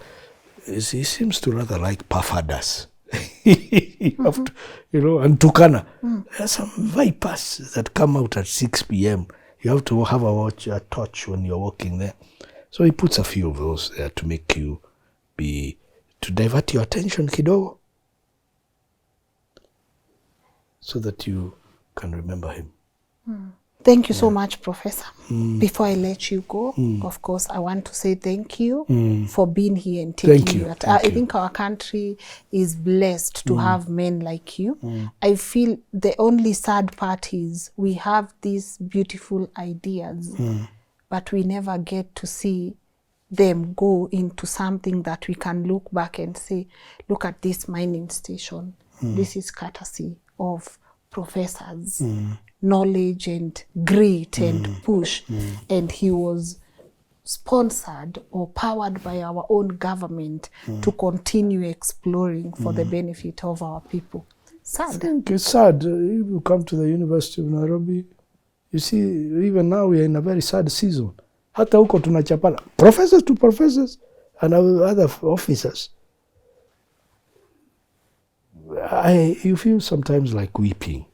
is he seems to rather like pafadas. And Tukana. There are some vipers that come out at 6 p.m. You have to have a torch when you're walking there. So he puts a few of those there to make you to divert your attention kidogo, so that you can remember him. Thank you so much, Professor. Before I let you go, of course, I want to say thank you for being here and taking you. I think our country is blessed to have men like you. I feel the only sad part is we have these beautiful ideas, but we never get to see them go into something that we can look back and say, look at this mining station. This is courtesy of professors. Knowledge and grit and push, and he was sponsored or powered by our own government to continue exploring for the benefit of our people. Sad. I think it's sad. If you come to the University of Nairobi, you see, even now we are in a very sad season. Hata huko tunachapana. Professors to professors and other officers. You feel sometimes like weeping.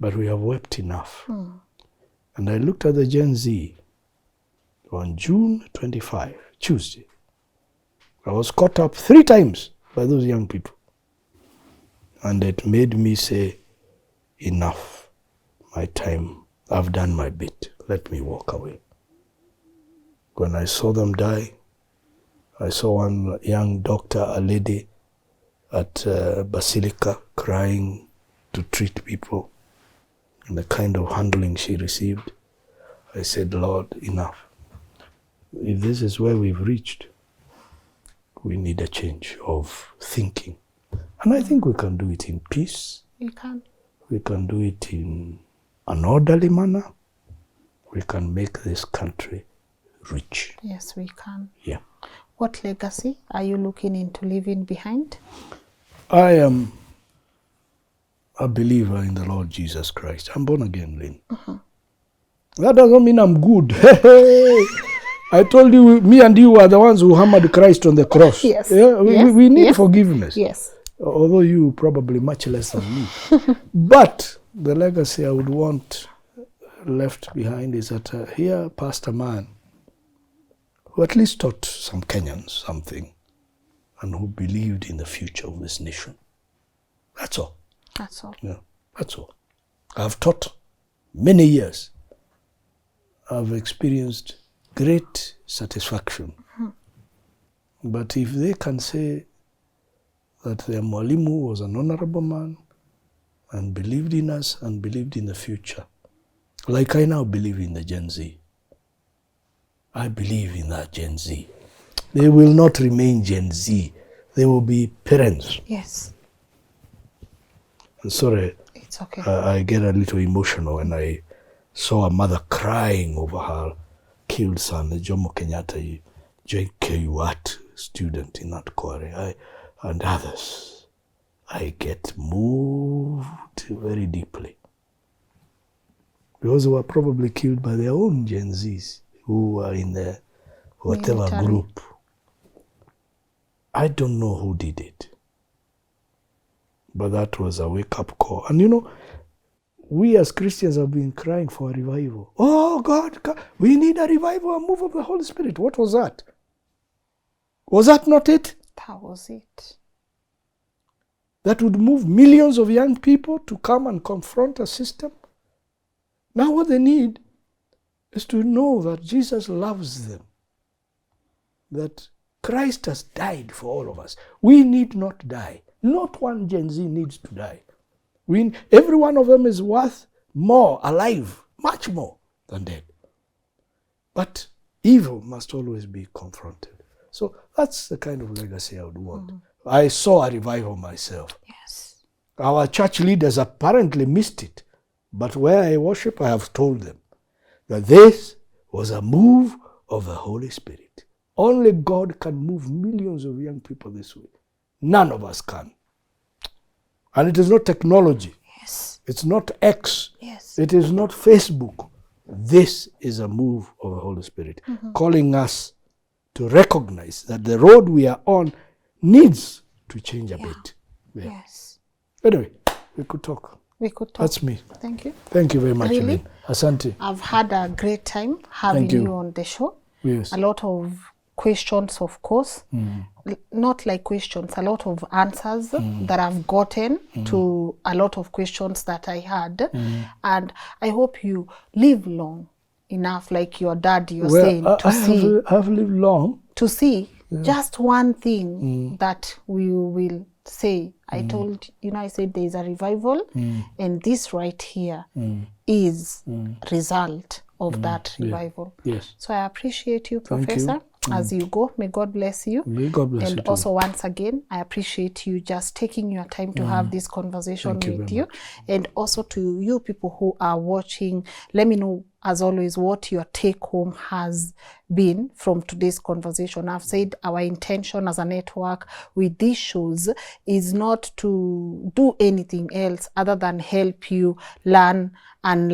But we have wept enough. And I looked at the Gen Z on June 25, Tuesday. I was caught up 3 times by those young people. And it made me say, enough. My time, I've done my bit. Let me walk away. When I saw them die, I saw one young doctor, a lady at Basilica, crying to treat people. And the kind of handling she received, I said, Lord, enough. If this is where we've reached, we need a change of thinking. And I think we can do it in peace. We can. We can do it in an orderly manner. We can make this country rich. Yes, we can. Yeah. What legacy are you looking into leaving behind? I am a believer in the Lord Jesus Christ. I'm born again, Lynn. That doesn't mean I'm good. I told you, me and you are the ones who hammered Christ on the cross. Yes. Yeah? We need forgiveness. Yes. Although you probably much less than me. But the legacy I would want left behind is that here, pastor man, who at least taught some Kenyans something, and who believed in the future of this nation. That's all. That's all. Yeah, that's all. I've taught many years. I've experienced great satisfaction. But if they can say that their mwalimu was an honorable man and believed in us and believed in the future, like I now believe in the Gen Z, I believe in that Gen Z. They will not remain Gen Z. They will be parents. Yes. I'm sorry. It's okay. I get a little emotional when I saw a mother crying over her killed son, the Jomo Kenyatta JKUAT student in that quarry, and others. I get moved very deeply. Because they were probably killed by their own Gen Zs who were in the whatever group. I don't know who did it. But that was a wake-up call. And you know, we as Christians have been crying for a revival. Oh, God, we need a revival, a move of the Holy Spirit. What was that? Was that not it? That was it. That would move millions of young people to come and confront a system? Now what they need is to know that Jesus loves them. That Christ has died for all of us. We need not die. Not one Gen Z needs to die. Every one of them is worth more alive, much more than dead. But evil must always be confronted. So that's the kind of legacy I would want. I saw a revival myself. Yes. Our church leaders apparently missed it. But where I worship, I have told them that this was a move of the Holy Spirit. Only God can move millions of young people this way. None of us can. And it is not technology. Yes. It's not X. Yes. It is not Facebook. This is a move of the Holy Spirit, calling us to recognize that the road we are on needs to change a bit. Yeah. Yes. Anyway, we could talk. We could talk. That's me. Thank you. Thank you very much, Really? Lynn. Asante. I've had a great time having Thank you. you on the show. Yes. A lot of questions, of course. Not like questions, a lot of answers that I've gotten to a lot of questions that I had. And I hope you live long enough, like your dad, you're saying, I've lived long. To see just one thing that we will say. I told, I said there's a revival, and this right here is result of that revival. Yes. So I appreciate you, Professor. As you go, may God bless you. May God bless you. And also, once again, I appreciate you just taking your time to have this conversation with you. And also to you people who are watching, let me know, as always, what your take home has been from today's conversation. I've said our intention as a network with these shows is not to do anything else other than help you learn and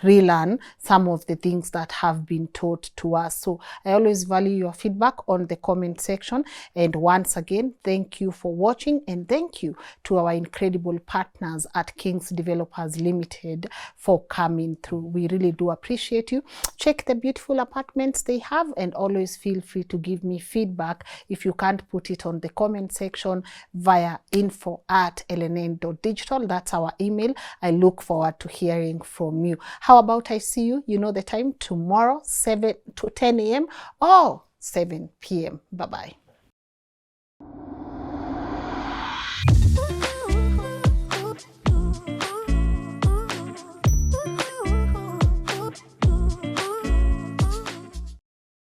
relearn some of the things that have been taught to us. So I always value your feedback on the comment section. And once again, thank you for watching, and thank you to our incredible partners at Kings Developers Limited for coming through. We really do appreciate you. Check the beautiful apartments they have, and always feel free to give me feedback if you can't put it on the comment section via info@lnn.digital. That's our email. I look forward to hearing from you. How about I see you, you know the time, tomorrow 7 to 10 a.m. or 7 p.m. Bye-bye.